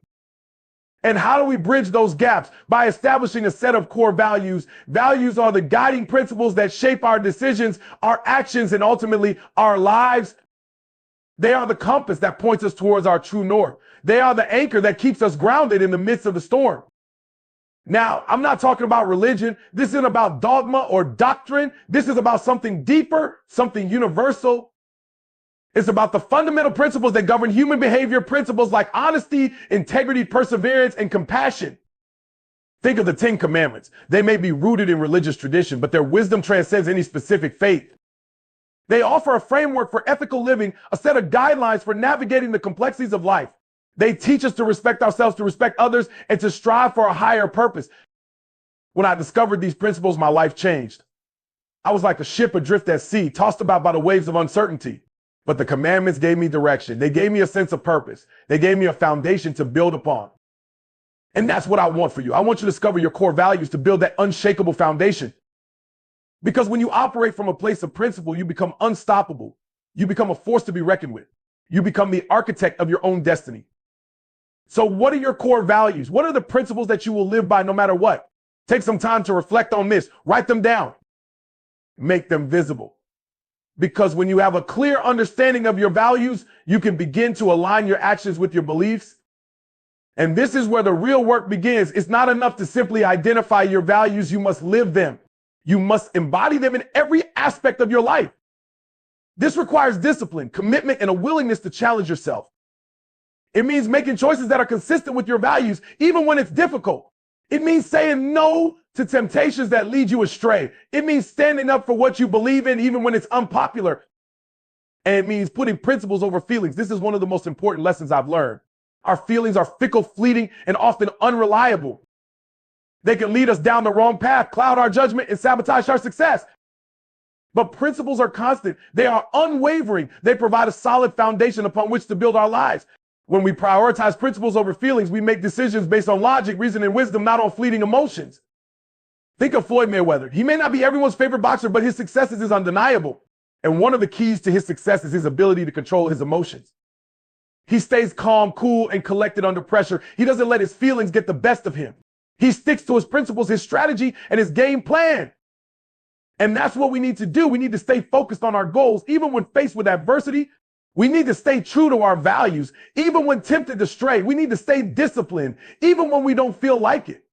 And how do we bridge those gaps? By establishing a set of core values. Values are the guiding principles that shape our decisions, our actions, and ultimately our lives. They are the compass that points us towards our true north. They are the anchor that keeps us grounded in the midst of the storm. Now, I'm not talking about religion. This isn't about dogma or doctrine. This is about something deeper, something universal. It's about the fundamental principles that govern human behavior, principles like honesty, integrity, perseverance, and compassion. Think of the 10 Commandments. They may be rooted in religious tradition, but their wisdom transcends any specific faith. They offer a framework for ethical living, a set of guidelines for navigating the complexities of life. They teach us to respect ourselves, to respect others, and to strive for a higher purpose. When I discovered these principles, my life changed. I was like a ship adrift at sea, tossed about by the waves of uncertainty. But the commandments gave me direction. They gave me a sense of purpose. They gave me a foundation to build upon. And that's what I want for you. I want you to discover your core values to build that unshakable foundation. Because when you operate from a place of principle, you become unstoppable. You become a force to be reckoned with. You become the architect of your own destiny. So what are your core values? What are the principles that you will live by no matter what? Take some time to reflect on this. Write them down. Make them visible. Because when you have a clear understanding of your values, you can begin to align your actions with your beliefs. And this is where the real work begins. It's not enough to simply identify your values. You must live them. You must embody them in every aspect of your life. This requires discipline, commitment, and a willingness to challenge yourself. It means making choices that are consistent with your values, even when it's difficult. It means saying no to temptations that lead you astray. It means standing up for what you believe in, even when it's unpopular. And it means putting principles over feelings. This is one of the most important lessons I've learned. Our feelings are fickle, fleeting, and often unreliable. They can lead us down the wrong path, cloud our judgment, and sabotage our success. But principles are constant. They are unwavering. They provide a solid foundation upon which to build our lives. When we prioritize principles over feelings, we make decisions based on logic, reason, and wisdom, not on fleeting emotions. Think of Floyd Mayweather. He may not be everyone's favorite boxer, but his success is undeniable. And one of the keys to his success is his ability to control his emotions. He stays calm, cool, and collected under pressure. He doesn't let his feelings get the best of him. He sticks to his principles, his strategy, and his game plan. And that's what we need to do. We need to stay focused on our goals, even when faced with adversity. We need to stay true to our values, even when tempted to stray. We need to stay disciplined, even when we don't feel like it.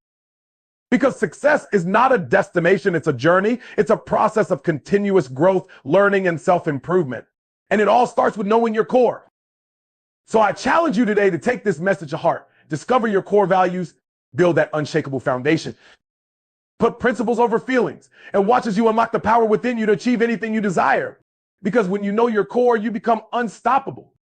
Because success is not a destination, it's a journey. It's a process of continuous growth, learning, and self-improvement. And it all starts with knowing your core. So I challenge you today to take this message to heart. Discover your core values, build that unshakable foundation. Put principles over feelings, and watch as you unlock the power within you to achieve anything you desire. Because when you know your core, you become unstoppable.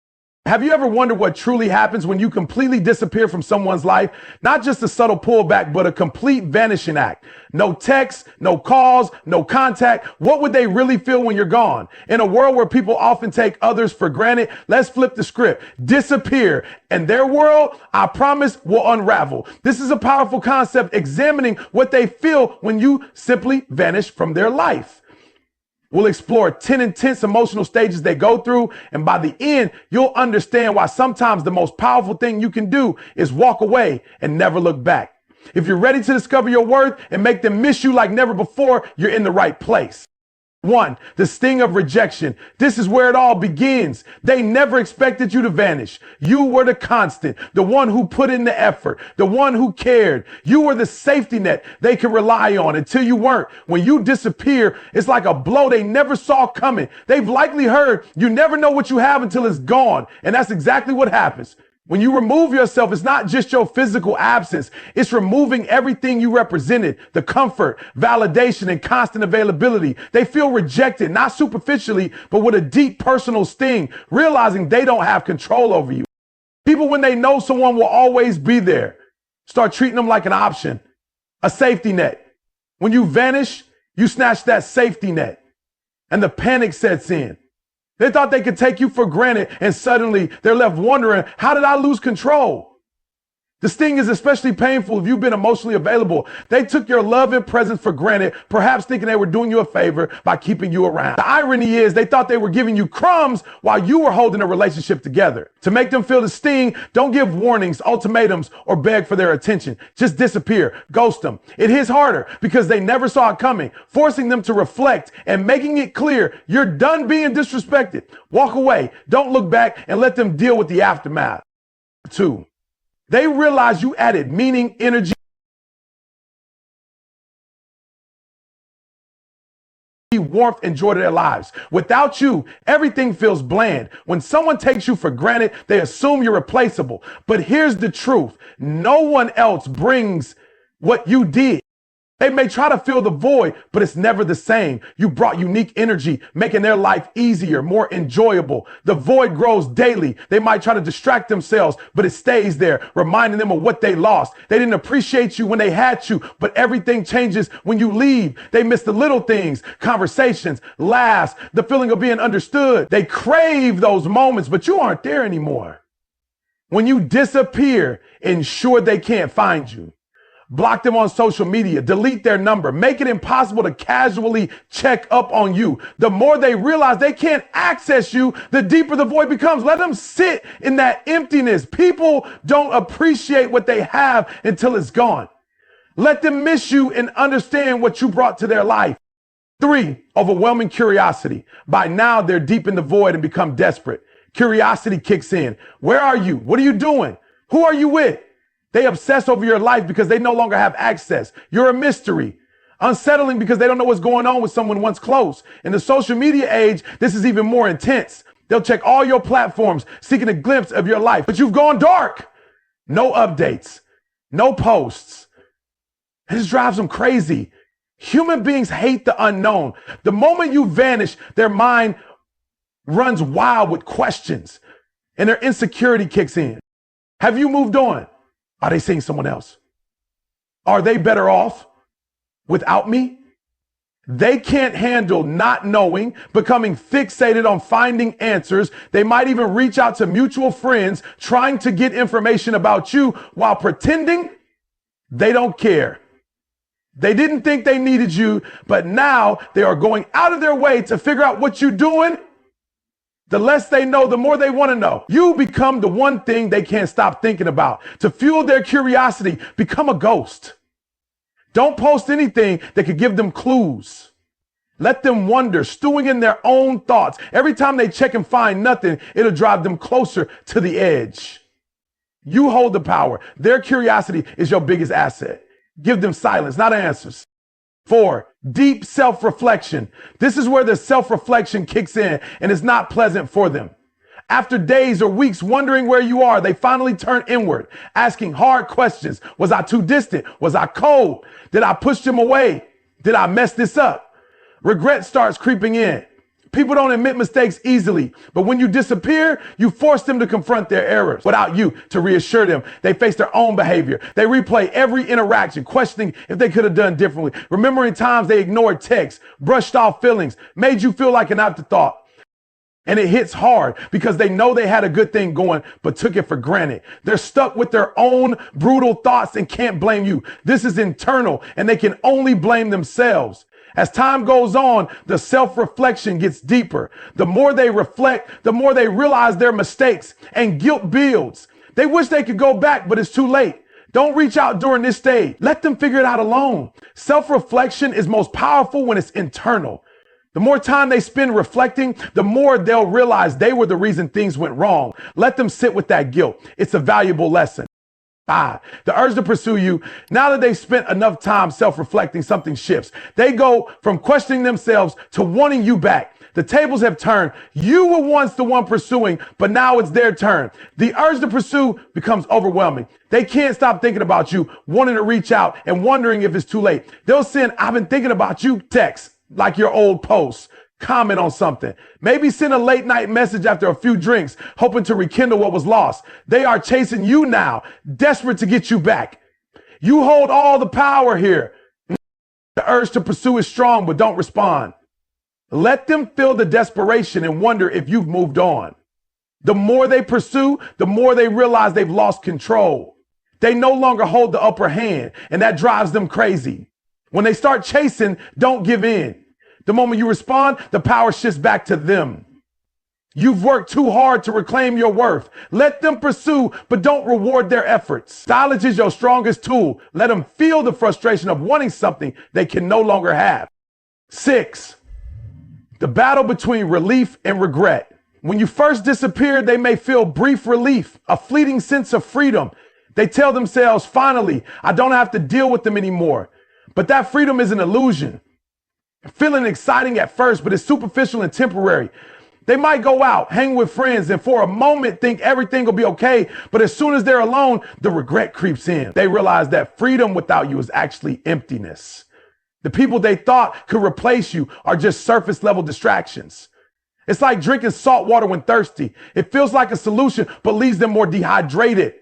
Have you ever wondered what truly happens when you completely disappear from someone's life? Not just a subtle pullback, but a complete vanishing act. No texts, no calls, no contact. What would they really feel when you're gone? In a world where people often take others for granted, let's flip the script. Disappear. And their world, I promise, will unravel. This is a powerful concept, examining what they feel when you simply vanish from their life. We'll explore 10 intense emotional stages they go through, and by the end, you'll understand why sometimes the most powerful thing you can do is walk away and never look back. If you're ready to discover your worth and make them miss you like never before, you're in the right place. 1, the sting of rejection. This is where it all begins. They never expected you to vanish. You were the constant, the one who put in the effort, the one who cared. You were the safety net they could rely on until you weren't. When you disappear, it's like a blow they never saw coming. They've likely heard you never know what you have until it's gone. And that's exactly what happens. When you remove yourself, it's not just your physical absence. It's removing everything you represented, the comfort, validation, and constant availability. They feel rejected, not superficially, but with a deep personal sting, realizing they don't have control over you. People, when they know someone will always be there, start treating them like an option, a safety net. When you vanish, you snatch that safety net, and the panic sets in. They thought they could take you for granted, and suddenly they're left wondering, how did I lose control? The sting is especially painful if you've been emotionally available. They took your love and presence for granted, perhaps thinking they were doing you a favor by keeping you around. The irony is they thought they were giving you crumbs while you were holding a relationship together. To make them feel the sting, don't give warnings, ultimatums, or beg for their attention. Just disappear, ghost them. It hits harder because they never saw it coming, forcing them to reflect and making it clear you're done being disrespected. Walk away, don't look back, and let them deal with the aftermath. 2, they realize you added meaning, energy, warmth, and joy to their lives. Without you, everything feels bland. When someone takes you for granted, they assume you're replaceable. But here's the truth. No one else brings what you did. They may try to fill the void, but it's never the same. You brought unique energy, making their life easier, more enjoyable. The void grows daily. They might try to distract themselves, but it stays there, reminding them of what they lost. They didn't appreciate you when they had you, but everything changes when you leave. They miss the little things, conversations, laughs, the feeling of being understood. They crave those moments, but you aren't there anymore. When you disappear, ensure they can't find you. Block them on social media, delete their number, make it impossible to casually check up on you. The more they realize they can't access you, the deeper the void becomes. Let them sit in that emptiness. People don't appreciate what they have until it's gone. Let them miss you and understand what you brought to their life. 3, overwhelming curiosity. By now, they're deep in the void and become desperate. Curiosity kicks in. Where are you? What are you doing? Who are you with? They obsess over your life because they no longer have access. You're a mystery. Unsettling because they don't know what's going on with someone once close. In the social media age, this is even more intense. They'll check all your platforms, seeking a glimpse of your life, but you've gone dark. No updates, no posts. This drives them crazy. Human beings hate the unknown. The moment you vanish, their mind runs wild with questions and their insecurity kicks in. Have you moved on? Are they seeing someone else? Are they better off without me? They can't handle not knowing, becoming fixated on finding answers. They might even reach out to mutual friends trying to get information about you while pretending they don't care. They didn't think they needed you, but now they are going out of their way to figure out what you're doing. The less they know, the more they want to know. You become the one thing they can't stop thinking about. To fuel their curiosity, become a ghost. Don't post anything that could give them clues. Let them wonder, stewing in their own thoughts. Every time they check and find nothing, it'll drive them closer to the edge. You hold the power. Their curiosity is your biggest asset. Give them silence, not answers. 4, deep self-reflection. This is where the self-reflection kicks in, and it's not pleasant for them. After days or weeks wondering where you are, they finally turn inward, asking hard questions. Was I too distant? Was I cold? Did I push them away? Did I mess this up? Regret starts creeping in. People don't admit mistakes easily, but when you disappear, you force them to confront their errors without you to reassure them. They face their own behavior. They replay every interaction, questioning if they could have done differently, remembering times they ignored texts, brushed off feelings, made you feel like an afterthought. And it hits hard because they know they had a good thing going, but took it for granted. They're stuck with their own brutal thoughts and can't blame you. This is internal, and they can only blame themselves. As time goes on, the self-reflection gets deeper. The more they reflect, the more they realize their mistakes, and guilt builds. They wish they could go back, but it's too late. Don't reach out during this stage. Let them figure it out alone. Self-reflection is most powerful when it's internal. The more time they spend reflecting, the more they'll realize they were the reason things went wrong. Let them sit with that guilt. It's a valuable lesson. 5. The urge to pursue you. Now that they've spent enough time self-reflecting, something shifts. They go from questioning themselves to wanting you back. The tables have turned. You were once the one pursuing, but now it's their turn. The urge to pursue becomes overwhelming. They can't stop thinking about you, wanting to reach out and wondering if it's too late. They'll send, "I've been thinking about you" text, like your old posts. Comment on something. Maybe send a late night message after a few drinks, hoping to rekindle what was lost. They are chasing you now, desperate to get you back. You hold all the power here. The urge to pursue is strong, but don't respond. Let them feel the desperation and wonder if you've moved on. The more they pursue, the more they realize they've lost control. They no longer hold the upper hand, and that drives them crazy. When they start chasing, don't give in. The moment you respond, the power shifts back to them. You've worked too hard to reclaim your worth. Let them pursue, but don't reward their efforts. Silence is your strongest tool. Let them feel the frustration of wanting something they can no longer have. 6. The battle between relief and regret. When you first disappear, they may feel brief relief, a fleeting sense of freedom. They tell themselves, "Finally, I don't have to deal with them anymore." But that freedom is an illusion. Feeling exciting at first, but it's superficial and temporary. They might go out, hang with friends, and for a moment think everything will be okay. But as soon as they're alone, the regret creeps in. They realize that freedom without you is actually emptiness. The people they thought could replace you are just surface level distractions. It's like drinking salt water when thirsty. It feels like a solution, but leaves them more dehydrated.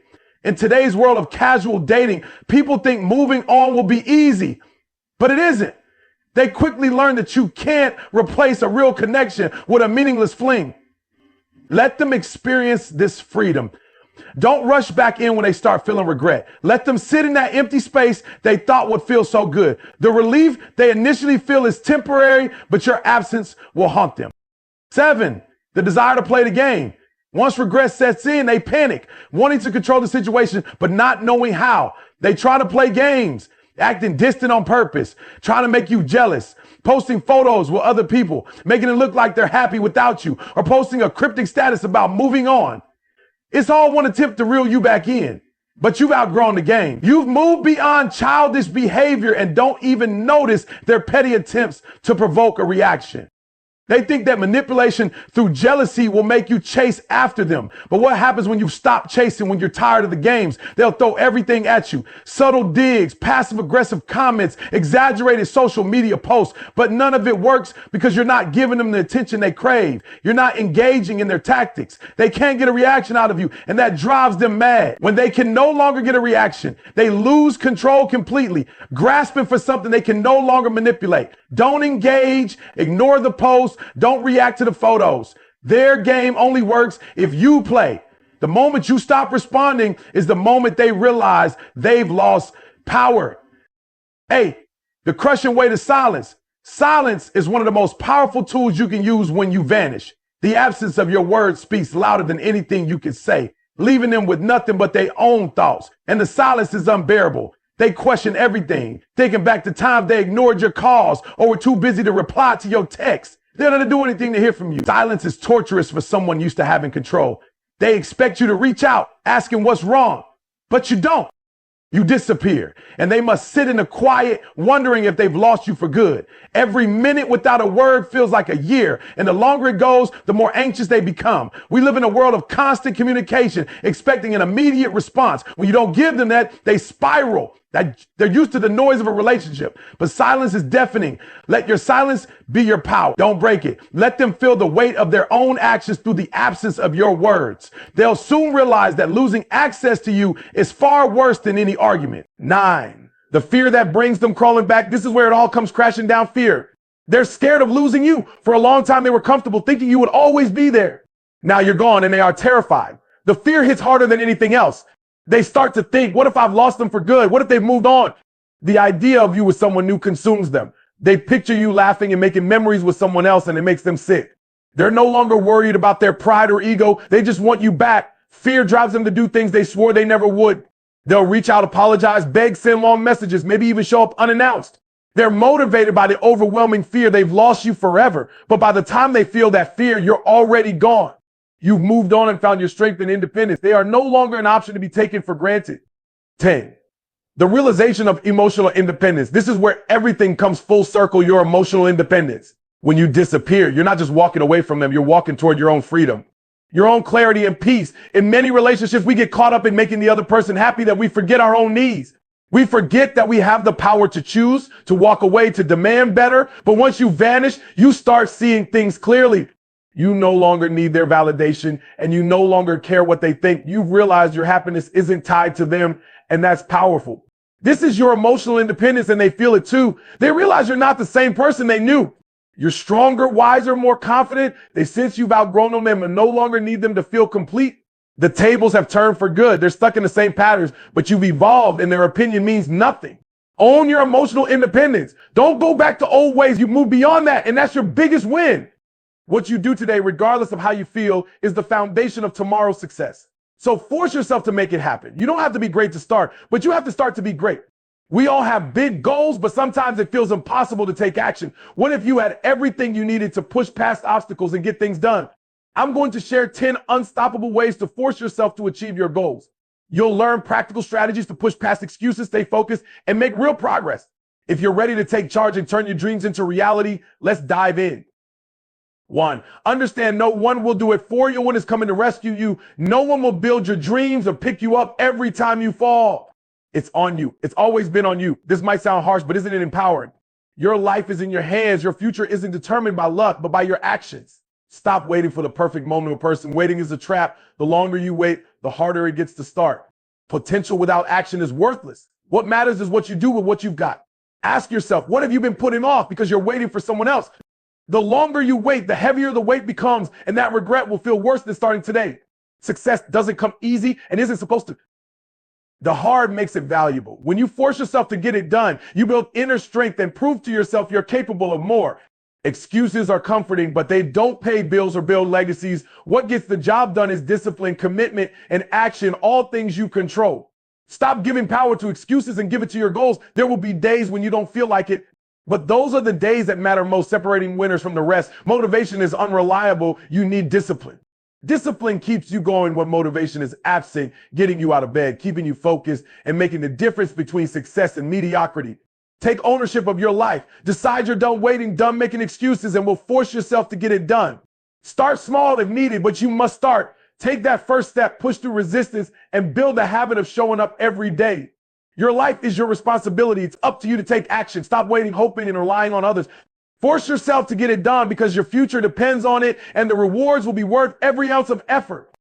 In today's world of casual dating, people think moving on will be easy, but it isn't. They quickly learn that you can't replace a real connection with a meaningless fling. Let them experience this freedom. Don't rush back in when they start feeling regret. Let them sit in that empty space they thought would feel so good. The relief they initially feel is temporary, but your absence will haunt them. 7, the desire to play the game. Once regret sets in, they panic, wanting to control the situation, but not knowing how. They try to play games, acting distant on purpose, trying to make you jealous, posting photos with other people, making it look like they're happy without you, or posting a cryptic status about moving on. It's all one attempt to reel you back in, but you've outgrown the game. You've moved beyond childish behavior and don't even notice their petty attempts to provoke a reaction. They think that manipulation through jealousy will make you chase after them. But what happens when you stop chasing, when you're tired of the games? They'll throw everything at you. Subtle digs, passive aggressive comments, exaggerated social media posts. But none of it works because you're not giving them the attention they crave. You're not engaging in their tactics. They can't get a reaction out of you, and that drives them mad. When they can no longer get a reaction, they lose control completely, grasping for something they can no longer manipulate. Don't engage, ignore the post, don't react to the photos. Their game only works if you play. The moment you stop responding is the moment they realize they've lost power. 8, the crushing weight of silence. Silence is one of the most powerful tools you can use when you vanish. The absence of your words speaks louder than anything you can say, leaving them with nothing but their own thoughts. And the silence is unbearable. They question everything, thinking back to times they ignored your calls or were too busy to reply to your texts. They don't do anything to hear from you. Silence is torturous for someone used to having control. They expect you to reach out, asking what's wrong, but you don't. You disappear, and they must sit in the quiet, wondering if they've lost you for good. Every minute without a word feels like a year, and the longer it goes, the more anxious they become. We live in a world of constant communication, expecting an immediate response. When you don't give them that, they spiral. They're used to the noise of a relationship, but silence is deafening. Let your silence be your power. Don't break it. Let them feel the weight of their own actions through the absence of your words. They'll soon realize that losing access to you is far worse than any argument. 9. The fear that brings them crawling back. This is where it all comes crashing down. Fear. They're scared of losing you. For a long time, they were comfortable thinking you would always be there. Now you're gone and they are terrified. The fear hits harder than anything else. They start to think, what if I've lost them for good? What if they've moved on? The idea of you with someone new consumes them. They picture you laughing and making memories with someone else, and it makes them sick. They're no longer worried about their pride or ego. They just want you back. Fear drives them to do things they swore they never would. They'll reach out, apologize, beg, send long messages, maybe even show up unannounced. They're motivated by the overwhelming fear they've lost you forever. But by the time they feel that fear, you're already gone. You've moved on and found your strength and independence. They are no longer an option to be taken for granted. 10. The realization of emotional independence. This is where everything comes full circle, your emotional independence. When you disappear, you're not just walking away from them, you're walking toward your own freedom, your own clarity and peace. In many relationships, we get caught up in making the other person happy that we forget our own needs. We forget that we have the power to choose, to walk away, to demand better. But once you vanish, you start seeing things clearly. You no longer need their validation and you no longer care what they think. You've realized your happiness isn't tied to them, and that's powerful. This is your emotional independence, and they feel it too. They realize you're not the same person they knew. You're stronger, wiser, more confident. They sense you've outgrown them and no longer need them to feel complete. The tables have turned for good. They're stuck in the same patterns, but you've evolved and their opinion means nothing. Own your emotional independence. Don't go back to old ways. You move beyond that, and that's your biggest win. What you do today, regardless of how you feel, is the foundation of tomorrow's success. So force yourself to make it happen. You don't have to be great to start, but you have to start to be great. We all have big goals, but sometimes it feels impossible to take action. What if you had everything you needed to push past obstacles and get things done? I'm going to share 10 unstoppable ways to force yourself to achieve your goals. You'll learn practical strategies to push past excuses, stay focused, and make real progress. If you're ready to take charge and turn your dreams into reality, let's dive in. 1. Understand no one will do it for you when it's coming to rescue you. No one will build your dreams or pick you up every time you fall. It's on you. It's always been on you. This might sound harsh, but isn't it empowering? Your life is in your hands. Your future isn't determined by luck, but by your actions. Stop waiting for the perfect moment of a person. Waiting is a trap. The longer you wait, the harder it gets to start. Potential without action is worthless. What matters is what you do with what you've got. Ask yourself, what have you been putting off because you're waiting for someone else? The longer you wait, the heavier the weight becomes, and that regret will feel worse than starting today. Success doesn't come easy and isn't supposed to. The hard makes it valuable. When you force yourself to get it done, you build inner strength and prove to yourself you're capable of more. Excuses are comforting, but they don't pay bills or build legacies. What gets the job done is discipline, commitment, and action, all things you control. Stop giving power to excuses and give it to your goals. There will be days when you don't feel like it, but those are the days that matter most, separating winners from the rest. Motivation is unreliable. You need discipline. Discipline keeps you going when motivation is absent, getting you out of bed, keeping you focused, and making the difference between success and mediocrity. Take ownership of your life. Decide you're done waiting, done making excuses, and will force yourself to get it done. Start small if needed, but you must start. Take that first step, push through resistance, and build a habit of showing up every day. Your life is your responsibility. It's up to you to take action. Stop waiting, hoping, and relying on others. Force yourself to get it done because your future depends on it, and the rewards will be worth every ounce of effort.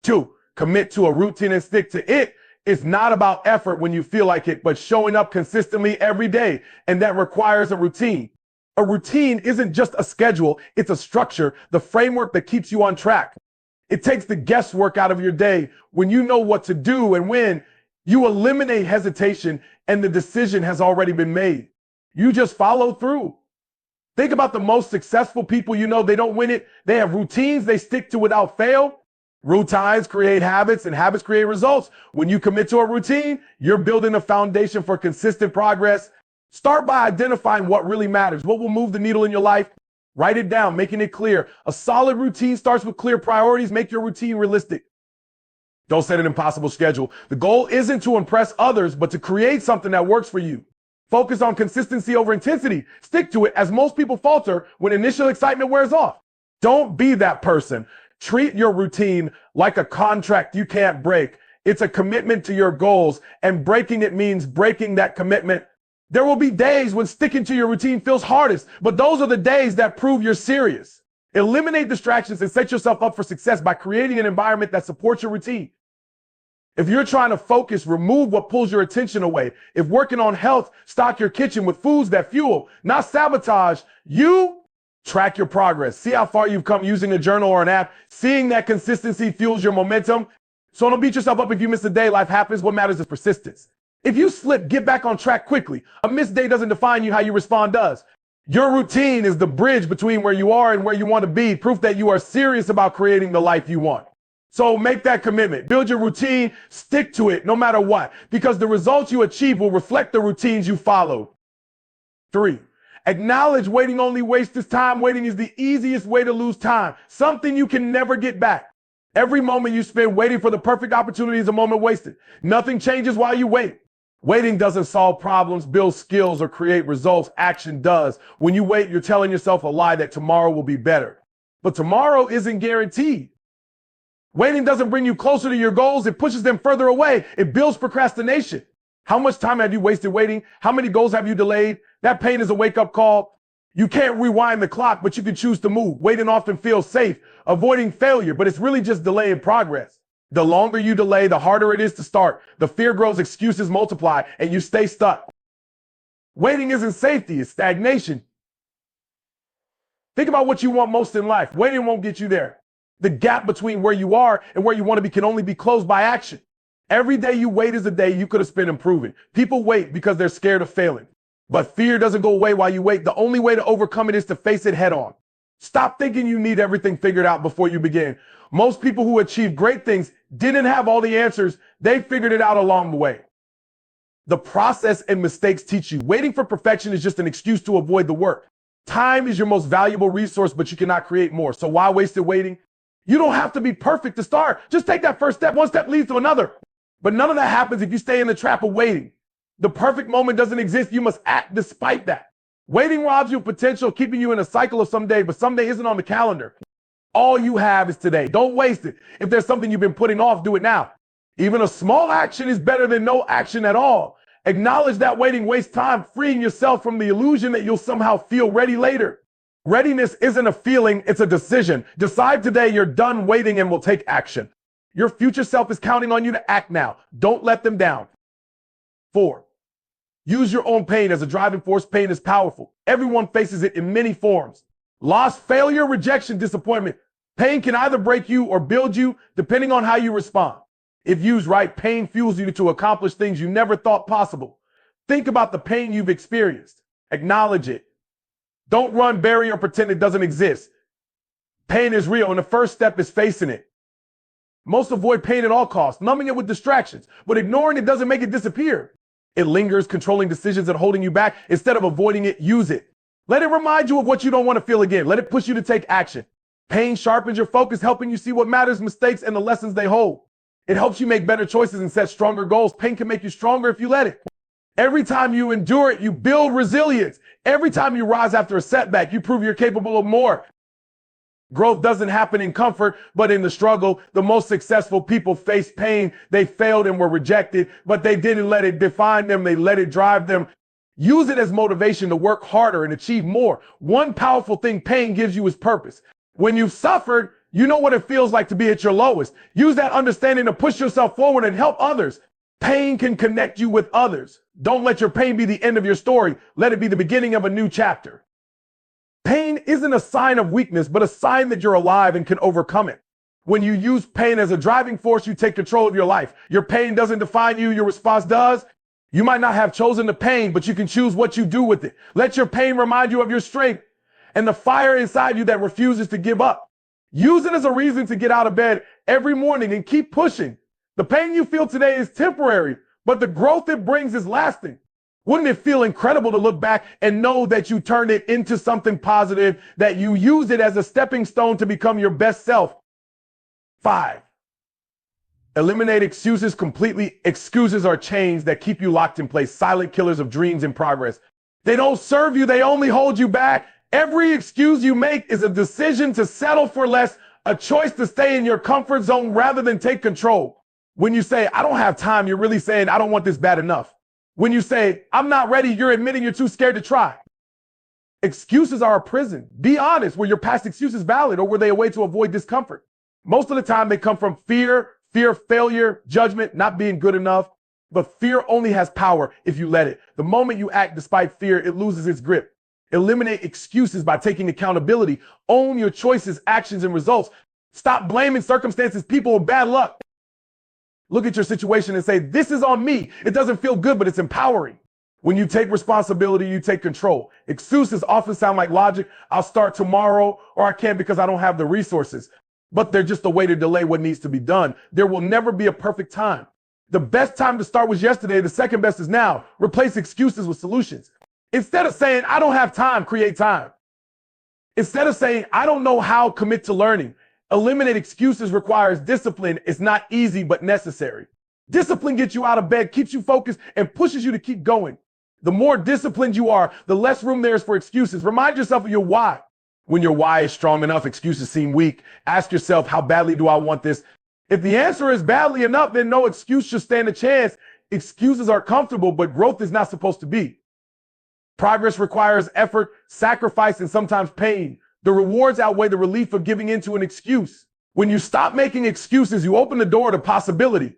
2, commit to a routine and stick to it. It's not about effort when you feel like it, but showing up consistently every day, and that requires a routine. A routine isn't just a schedule, it's a structure, the framework that keeps you on track. It takes the guesswork out of your day. When you know what to do and when, you eliminate hesitation and the decision has already been made. You just follow through. Think about the most successful people you know. They don't win it. They have routines they stick to without fail. Routines create habits and habits create results. When you commit to a routine, you're building a foundation for consistent progress. Start by identifying what really matters, what will move the needle in your life. Write it down, making it clear. A solid routine starts with clear priorities. Make your routine realistic. Don't set an impossible schedule. The goal isn't to impress others, but to create something that works for you. Focus on consistency over intensity. Stick to it, as most people falter when initial excitement wears off. Don't be that person. Treat your routine like a contract you can't break. It's a commitment to your goals, and breaking it means breaking that commitment. There will be days when sticking to your routine feels hardest, but those are the days that prove you're serious. Eliminate distractions and set yourself up for success by creating an environment that supports your routine. If you're trying to focus, remove what pulls your attention away. If working on health, stock your kitchen with foods that fuel, not sabotage you. Track your progress. See how far you've come using a journal or an app. Seeing that consistency fuels your momentum. So don't beat yourself up if you miss a day. Life happens. What matters is persistence. If you slip, get back on track quickly. A missed day doesn't define you. How you respond does. Your routine is the bridge between where you are and where you want to be. Proof that you are serious about creating the life you want. So make that commitment. Build your routine. Stick to it no matter what, because the results you achieve will reflect the routines you followed. 3. Acknowledge waiting only wastes time. Waiting is the easiest way to lose time, something you can never get back. Every moment you spend waiting for the perfect opportunity is a moment wasted. Nothing changes while you wait. Waiting doesn't solve problems, build skills, or create results. Action does. When you wait, you're telling yourself a lie that tomorrow will be better. But tomorrow isn't guaranteed. Waiting doesn't bring you closer to your goals. It pushes them further away. It builds procrastination. How much time have you wasted waiting? How many goals have you delayed? That pain is a wake-up call. You can't rewind the clock, but you can choose to move. Waiting often feels safe, avoiding failure, but it's really just delaying progress. The longer you delay, the harder it is to start. The fear grows, excuses multiply, and you stay stuck. Waiting isn't safety, it's stagnation. Think about what you want most in life. Waiting won't get you there. The gap between where you are and where you want to be can only be closed by action. Every day you wait is a day you could have spent improving. People wait because they're scared of failing. But fear doesn't go away while you wait. The only way to overcome it is to face it head on. Stop thinking you need everything figured out before you begin. Most people who achieve great things didn't have all the answers. They figured it out along the way. The process and mistakes teach you. Waiting for perfection is just an excuse to avoid the work. Time is your most valuable resource, but you cannot create more. So why waste it waiting? You don't have to be perfect to start. Just take that first step. One step leads to another. But none of that happens if you stay in the trap of waiting. The perfect moment doesn't exist. You must act despite that. Waiting robs you of potential, keeping you in a cycle of someday, but someday isn't on the calendar. All you have is today. Don't waste it. If there's something you've been putting off, do it now. Even a small action is better than no action at all. Acknowledge that waiting wastes time, freeing yourself from the illusion that you'll somehow feel ready later. Readiness isn't a feeling, it's a decision. Decide today you're done waiting and will take action. Your future self is counting on you to act now. Don't let them down. 4. Use your own pain as a driving force. Pain is powerful. Everyone faces it in many forms. Loss, failure, rejection, disappointment. Pain can either break you or build you, depending on how you respond. If used right, pain fuels you to accomplish things you never thought possible. Think about the pain you've experienced. Acknowledge it. Don't run, bury, or pretend it doesn't exist. Pain is real, and the first step is facing it. Most avoid pain at all costs, numbing it with distractions, but ignoring it doesn't make it disappear. It lingers, controlling decisions and holding you back. Instead of avoiding it, use it. Let it remind you of what you don't want to feel again. Let it push you to take action. Pain sharpens your focus, helping you see what matters, mistakes, and the lessons they hold. It helps you make better choices and set stronger goals. Pain can make you stronger if you let it. Every time you endure it, you build resilience. Every time you rise after a setback, you prove you're capable of more. Growth doesn't happen in comfort, but in the struggle. The most successful people faced pain. They failed and were rejected, but they didn't let it define them. They let it drive them. Use it as motivation to work harder and achieve more. One powerful thing pain gives you is purpose. When you've suffered, you know what it feels like to be at your lowest. Use that understanding to push yourself forward and help others. Pain can connect you with others. Don't let your pain be the end of your story. Let it be the beginning of a new chapter. Pain isn't a sign of weakness, but a sign that you're alive and can overcome it. When you use pain as a driving force, you take control of your life. Your pain doesn't define you, your response does. You might not have chosen the pain, but you can choose what you do with it. Let your pain remind you of your strength and the fire inside you that refuses to give up. Use it as a reason to get out of bed every morning and keep pushing. The pain you feel today is temporary, but the growth it brings is lasting. Wouldn't it feel incredible to look back and know that you turned it into something positive, that you used it as a stepping stone to become your best self? 5. Eliminate excuses completely. Excuses are chains that keep you locked in place, silent killers of dreams and progress. They don't serve you, they only hold you back. Every excuse you make is a decision to settle for less, a choice to stay in your comfort zone rather than take control. When you say, I don't have time, you're really saying, I don't want this bad enough. When you say, I'm not ready, you're admitting you're too scared to try. Excuses are a prison. Be honest. Were your past excuses valid, or were they a way to avoid discomfort? Most of the time they come from fear of failure, judgment, not being good enough. But fear only has power if you let it. The moment you act despite fear, it loses its grip. Eliminate excuses by taking accountability. Own your choices, actions, and results. Stop blaming circumstances, people, and bad luck. Look at your situation and say, this is on me. It doesn't feel good, but it's empowering. When you take responsibility, you take control. Excuses often sound like logic. I'll start tomorrow, or I can't because I don't have the resources. But they're just a way to delay what needs to be done. There will never be a perfect time. The best time to start was yesterday. The second best is now. Replace excuses with solutions. Instead of saying, I don't have time, create time. Instead of saying, I don't know how, commit to learning. Eliminate excuses requires discipline. It's not easy, but necessary. Discipline gets you out of bed, keeps you focused, and pushes you to keep going. The more disciplined you are, the less room there is for excuses. Remind yourself of your why. When your why is strong enough, excuses seem weak. Ask yourself, how badly do I want this? If the answer is badly enough, then no excuse should stand a chance. Excuses are comfortable, but growth is not supposed to be. Progress requires effort, sacrifice, and sometimes pain. The rewards outweigh the relief of giving into an excuse. When you stop making excuses, you open the door to possibility.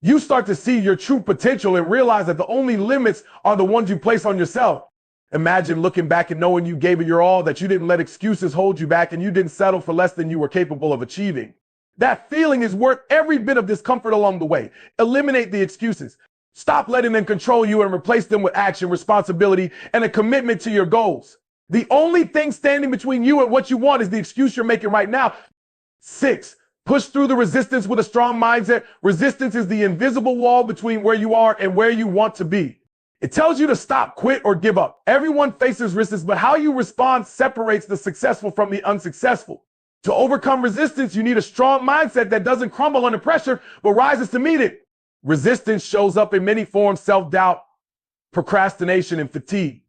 You start to see your true potential and realize that the only limits are the ones you place on yourself. Imagine looking back and knowing you gave it your all, that you didn't let excuses hold you back, and you didn't settle for less than you were capable of achieving. That feeling is worth every bit of discomfort along the way. Eliminate the excuses. Stop letting them control you and replace them with action, responsibility, and a commitment to your goals. The only thing standing between you and what you want is the excuse you're making right now. 6, push through the resistance with a strong mindset. Resistance is the invisible wall between where you are and where you want to be. It tells you to stop, quit, or give up. Everyone faces resistance, but how you respond separates the successful from the unsuccessful. To overcome resistance, you need a strong mindset that doesn't crumble under pressure, but rises to meet it. Resistance shows up in many forms: self-doubt, procrastination, and fatigue.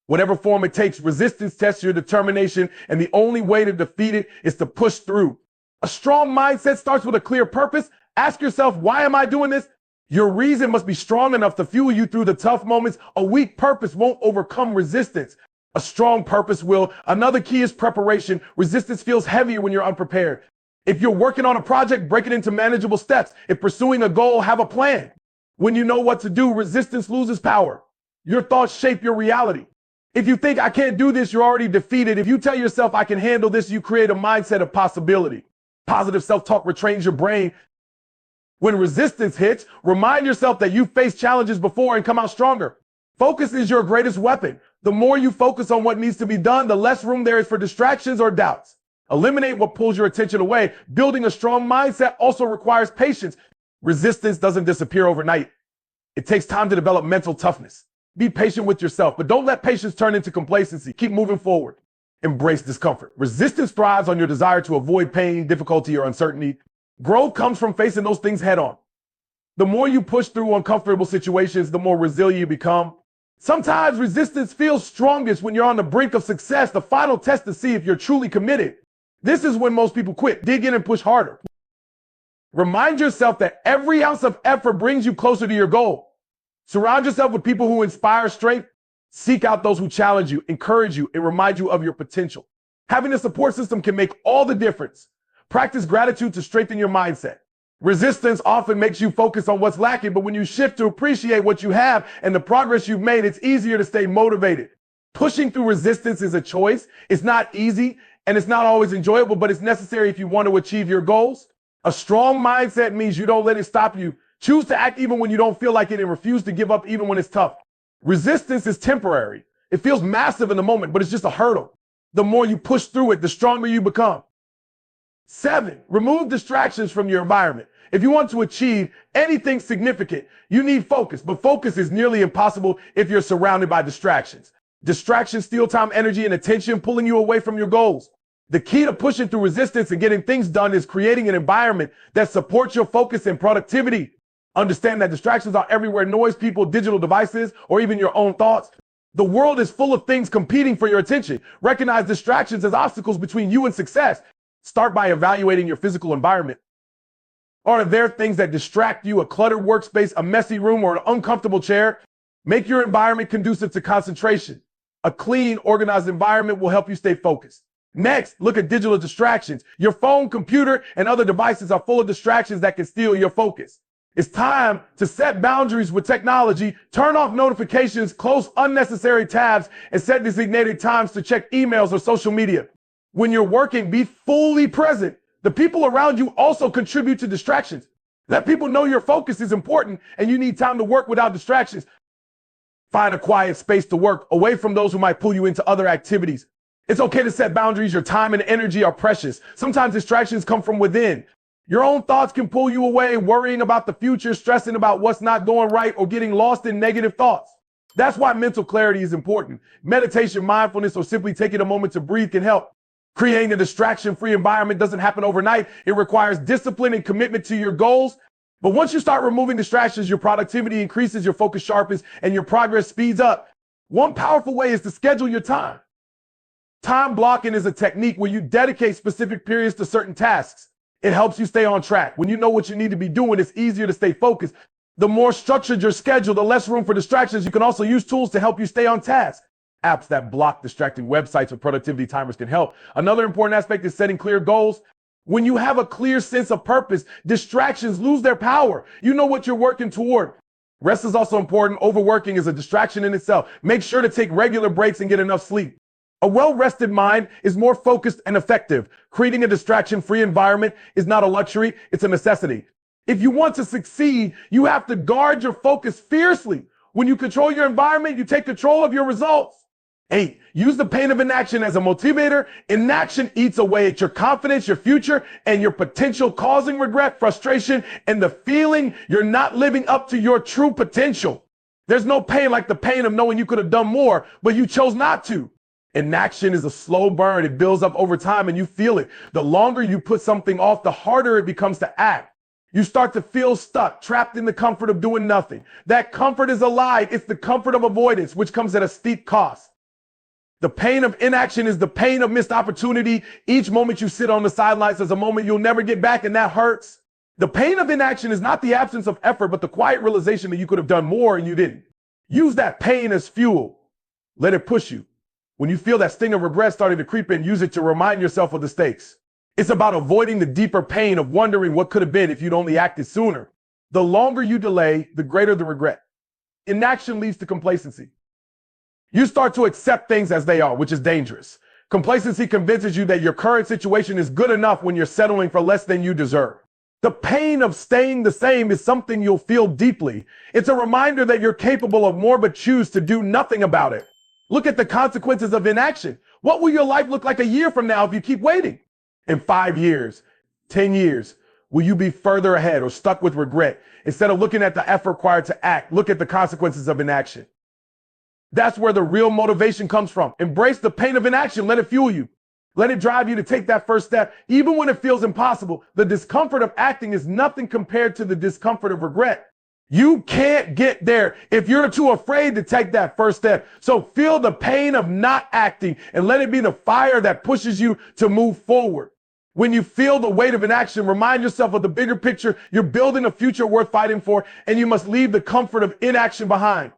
Whatever form it takes, resistance tests your determination, and the only way to defeat it is to push through. A strong mindset starts with a clear purpose. Ask yourself, why am I doing this? Your reason must be strong enough to fuel you through the tough moments. A weak purpose won't overcome resistance. A strong purpose will. Another key is preparation. Resistance feels heavier when you're unprepared. If you're working on a project, break it into manageable steps. If pursuing a goal, have a plan. When you know what to do, resistance loses power. Your thoughts shape your reality. If you think I can't do this, you're already defeated. If you tell yourself I can handle this, you create a mindset of possibility. Positive self-talk retrains your brain. When resistance hits, remind yourself that you faced challenges before and come out stronger. Focus is your greatest weapon. The more you focus on what needs to be done, the less room there is for distractions or doubts. Eliminate what pulls your attention away. Building a strong mindset also requires patience. Resistance doesn't disappear overnight. It takes time to develop mental toughness. Be patient with yourself, but don't let patience turn into complacency. Keep moving forward. Embrace discomfort. Resistance thrives on your desire to avoid pain, difficulty, or uncertainty. Growth comes from facing those things head on. The more you push through uncomfortable situations, the more resilient you become. Sometimes resistance feels strongest when you're on the brink of success, the final test to see if you're truly committed. This is when most people quit. Dig in and push harder. Remind yourself that every ounce of effort brings you closer to your goal. Surround yourself with people who inspire strength. Seek out those who challenge you, encourage you, and remind you of your potential. Having a support system can make all the difference. Practice gratitude to strengthen your mindset. Resistance often makes you focus on what's lacking, but when you shift to appreciate what you have and the progress you've made, it's easier to stay motivated. Pushing through resistance is a choice. It's not easy and it's not always enjoyable, but it's necessary if you want to achieve your goals. A strong mindset means you don't let it stop you. Choose to act even when you don't feel like it and refuse to give up even when it's tough. Resistance is temporary. It feels massive in the moment, but it's just a hurdle. The more you push through it, the stronger you become. 7, remove distractions from your environment. If you want to achieve anything significant, you need focus, but focus is nearly impossible if you're surrounded by distractions. Distractions steal time, energy, and attention, pulling you away from your goals. The key to pushing through resistance and getting things done is creating an environment that supports your focus and productivity. Understand that distractions are everywhere: noise, people, digital devices, or even your own thoughts. The world is full of things competing for your attention. Recognize distractions as obstacles between you and success. Start by evaluating your physical environment. Are there things that distract you? A cluttered workspace, a messy room, or an uncomfortable chair? Make your environment conducive to concentration. A clean, organized environment will help you stay focused. Next, look at digital distractions. Your phone, computer, and other devices are full of distractions that can steal your focus. It's time to set boundaries with technology, turn off notifications, close unnecessary tabs, and set designated times to check emails or social media. When you're working, be fully present. The people around you also contribute to distractions. Let people know your focus is important and you need time to work without distractions. Find a quiet space to work away from those who might pull you into other activities. It's okay to set boundaries. Your time and energy are precious. Sometimes distractions come from within. Your own thoughts can pull you away, worrying about the future, stressing about what's not going right, or getting lost in negative thoughts. That's why mental clarity is important. Meditation, mindfulness, or simply taking a moment to breathe can help. Creating a distraction-free environment doesn't happen overnight. It requires discipline and commitment to your goals. But once you start removing distractions, your productivity increases, your focus sharpens, and your progress speeds up. One powerful way is to schedule your time. Time blocking is a technique where you dedicate specific periods to certain tasks. It helps you stay on track. When you know what you need to be doing, it's easier to stay focused. The more structured your schedule, the less room for distractions. You can also use tools to help you stay on task. Apps that block distracting websites or productivity timers can help. Another important aspect is setting clear goals. When you have a clear sense of purpose, distractions lose their power. You know what you're working toward. Rest is also important. Overworking is a distraction in itself. Make sure to take regular breaks and get enough sleep. A well-rested mind is more focused and effective. Creating a distraction-free environment is not a luxury, it's a necessity. If you want to succeed, you have to guard your focus fiercely. When you control your environment, you take control of your results. 8, use the pain of inaction as a motivator. Inaction eats away at your confidence, your future, and your potential, causing regret, frustration, and the feeling you're not living up to your true potential. There's no pain like the pain of knowing you could have done more, but you chose not to. Inaction is a slow burn. It builds up over time and you feel it. The longer you put something off, the harder it becomes to act. You start to feel stuck, trapped in the comfort of doing nothing. That comfort is a lie. It's the comfort of avoidance, which comes at a steep cost. The pain of inaction is the pain of missed opportunity. Each moment you sit on the sidelines is a moment you'll never get back, and that hurts. The pain of inaction is not the absence of effort, but the quiet realization that you could have done more and you didn't. Use that pain as fuel. Let it push you. When you feel that sting of regret starting to creep in, use it to remind yourself of the stakes. It's about avoiding the deeper pain of wondering what could have been if you'd only acted sooner. The longer you delay, the greater the regret. Inaction leads to complacency. You start to accept things as they are, which is dangerous. Complacency convinces you that your current situation is good enough when you're settling for less than you deserve. The pain of staying the same is something you'll feel deeply. It's a reminder that you're capable of more but choose to do nothing about it. Look at the consequences of inaction. What will your life look like a year from now if you keep waiting? In 5 years, 10 years, will you be further ahead or stuck with regret? Instead of looking at the effort required to act, look at the consequences of inaction. That's where the real motivation comes from. Embrace the pain of inaction. Let it fuel you. Let it drive you to take that first step. Even when it feels impossible, the discomfort of acting is nothing compared to the discomfort of regret. You can't get there if you're too afraid to take that first step. So feel the pain of not acting and let it be the fire that pushes you to move forward. When you feel the weight of inaction, remind yourself of the bigger picture. You're building a future worth fighting for, and you must leave the comfort of inaction behind.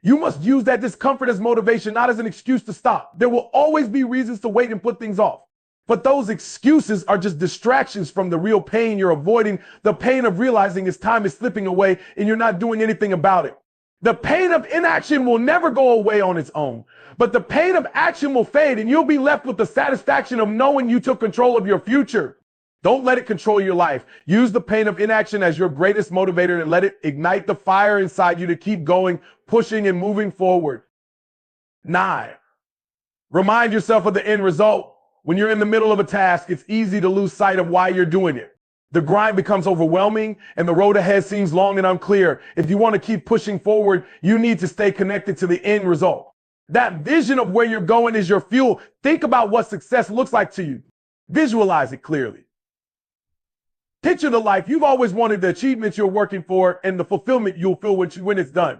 You must use that discomfort as motivation, not as an excuse to stop. There will always be reasons to wait and put things off. But those excuses are just distractions from the real pain you're avoiding, the pain of realizing its time is slipping away and you're not doing anything about it. The pain of inaction will never go away on its own, but the pain of action will fade and you'll be left with the satisfaction of knowing you took control of your future. Don't let it control your life. Use the pain of inaction as your greatest motivator and let it ignite the fire inside you to keep going, pushing and moving forward. 9, remind yourself of the end result. When you're in the middle of a task, it's easy to lose sight of why you're doing it. The grind becomes overwhelming and the road ahead seems long and unclear. If you want to keep pushing forward, you need to stay connected to the end result. That vision of where you're going is your fuel. Think about what success looks like to you. Visualize it clearly. Picture the life you've always wanted, the achievements you're working for, and the fulfillment you'll feel when it's done.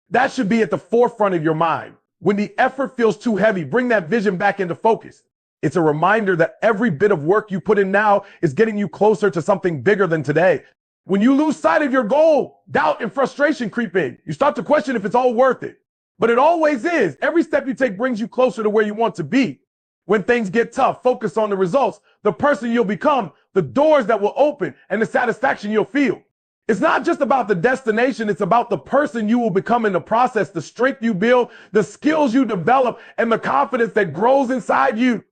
That should be at the forefront of your mind. When the effort feels too heavy, bring that vision back into focus. It's a reminder that every bit of work you put in now is getting you closer to something bigger than today. When you lose sight of your goal, doubt and frustration creep in. You start to question if it's all worth it. But it always is. Every step you take brings you closer to where you want to be. When things get tough, focus on the results, the person you'll become, the doors that will open, and the satisfaction you'll feel. It's not just about the destination, it's about the person you will become in the process, the strength you build, the skills you develop, and the confidence that grows inside you.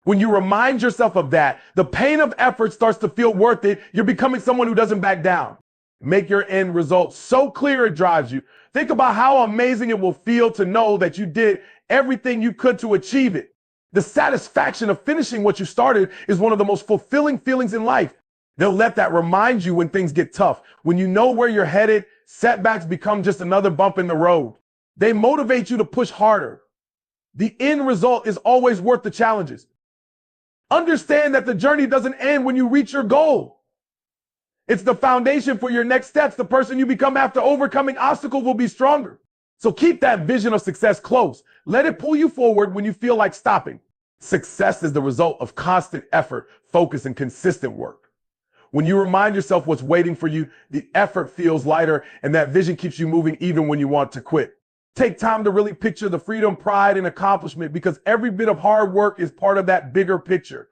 When you remind yourself of that, the pain of effort starts to feel worth it. You're becoming someone who doesn't back down. Make your end result so clear it drives you. Think about how amazing it will feel to know that you did everything you could to achieve it. The satisfaction of finishing what you started is one of the most fulfilling feelings in life. They'll let that remind you when things get tough. When you know where you're headed, setbacks become just another bump in the road. They motivate you to push harder. The end result is always worth the challenges. Understand that the journey doesn't end when you reach your goal. It's the foundation for your next steps. The person you become after overcoming obstacles will be stronger. So keep that vision of success close. Let it pull you forward when you feel like stopping. Success is the result of constant effort, focus, and consistent work. When you remind yourself what's waiting for you, the effort feels lighter, and that vision keeps you moving even when you want to quit. Take time to really picture the freedom, pride, and accomplishment, because every bit of hard work is part of that bigger picture.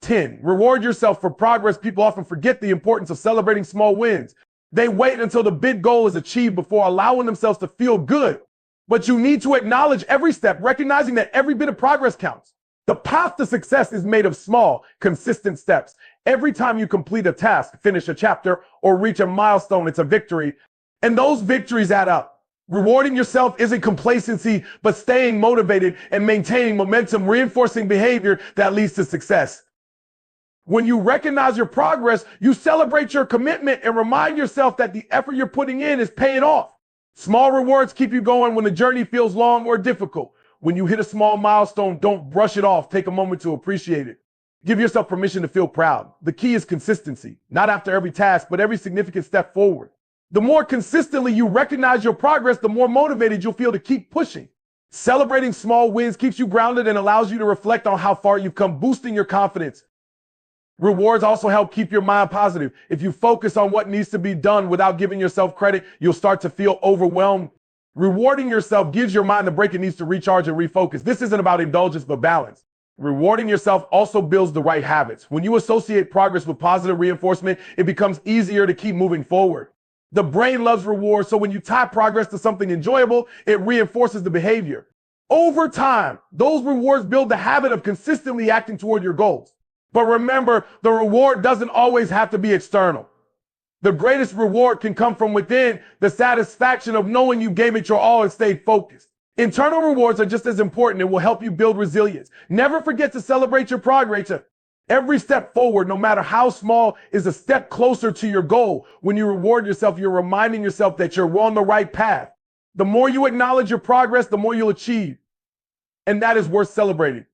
10. Reward yourself for progress. People often forget the importance of celebrating small wins. They wait until the big goal is achieved before allowing themselves to feel good. But you need to acknowledge every step, recognizing that every bit of progress counts. The path to success is made of small, consistent steps. Every time you complete a task, finish a chapter, or reach a milestone, it's a victory. And those victories add up. Rewarding yourself isn't complacency, but staying motivated and maintaining momentum, reinforcing behavior that leads to success. When you recognize your progress, you celebrate your commitment and remind yourself that the effort you're putting in is paying off. Small rewards keep you going when the journey feels long or difficult. When you hit a small milestone, don't brush it off. Take a moment to appreciate it. Give yourself permission to feel proud. The key is consistency, not after every task, but every significant step forward. The more consistently you recognize your progress, the more motivated you'll feel to keep pushing. Celebrating small wins keeps you grounded and allows you to reflect on how far you've come, boosting your confidence. Rewards also help keep your mind positive. If you focus on what needs to be done without giving yourself credit, you'll start to feel overwhelmed. Rewarding yourself gives your mind the break it needs to recharge and refocus. This isn't about indulgence, but balance. Rewarding yourself also builds the right habits. When you associate progress with positive reinforcement, it becomes easier to keep moving forward. The brain loves rewards, so when you tie progress to something enjoyable, it reinforces the behavior. Over time, those rewards build the habit of consistently acting toward your goals. But remember, the reward doesn't always have to be external. The greatest reward can come from within, the satisfaction of knowing you gave it your all and stayed focused. Internal rewards are just as important and will help you build resilience. Never forget to celebrate your progress. Every step forward, no matter how small, is a step closer to your goal. When you reward yourself, you're reminding yourself that you're on the right path. The more you acknowledge your progress, the more you'll achieve. And that is worth celebrating.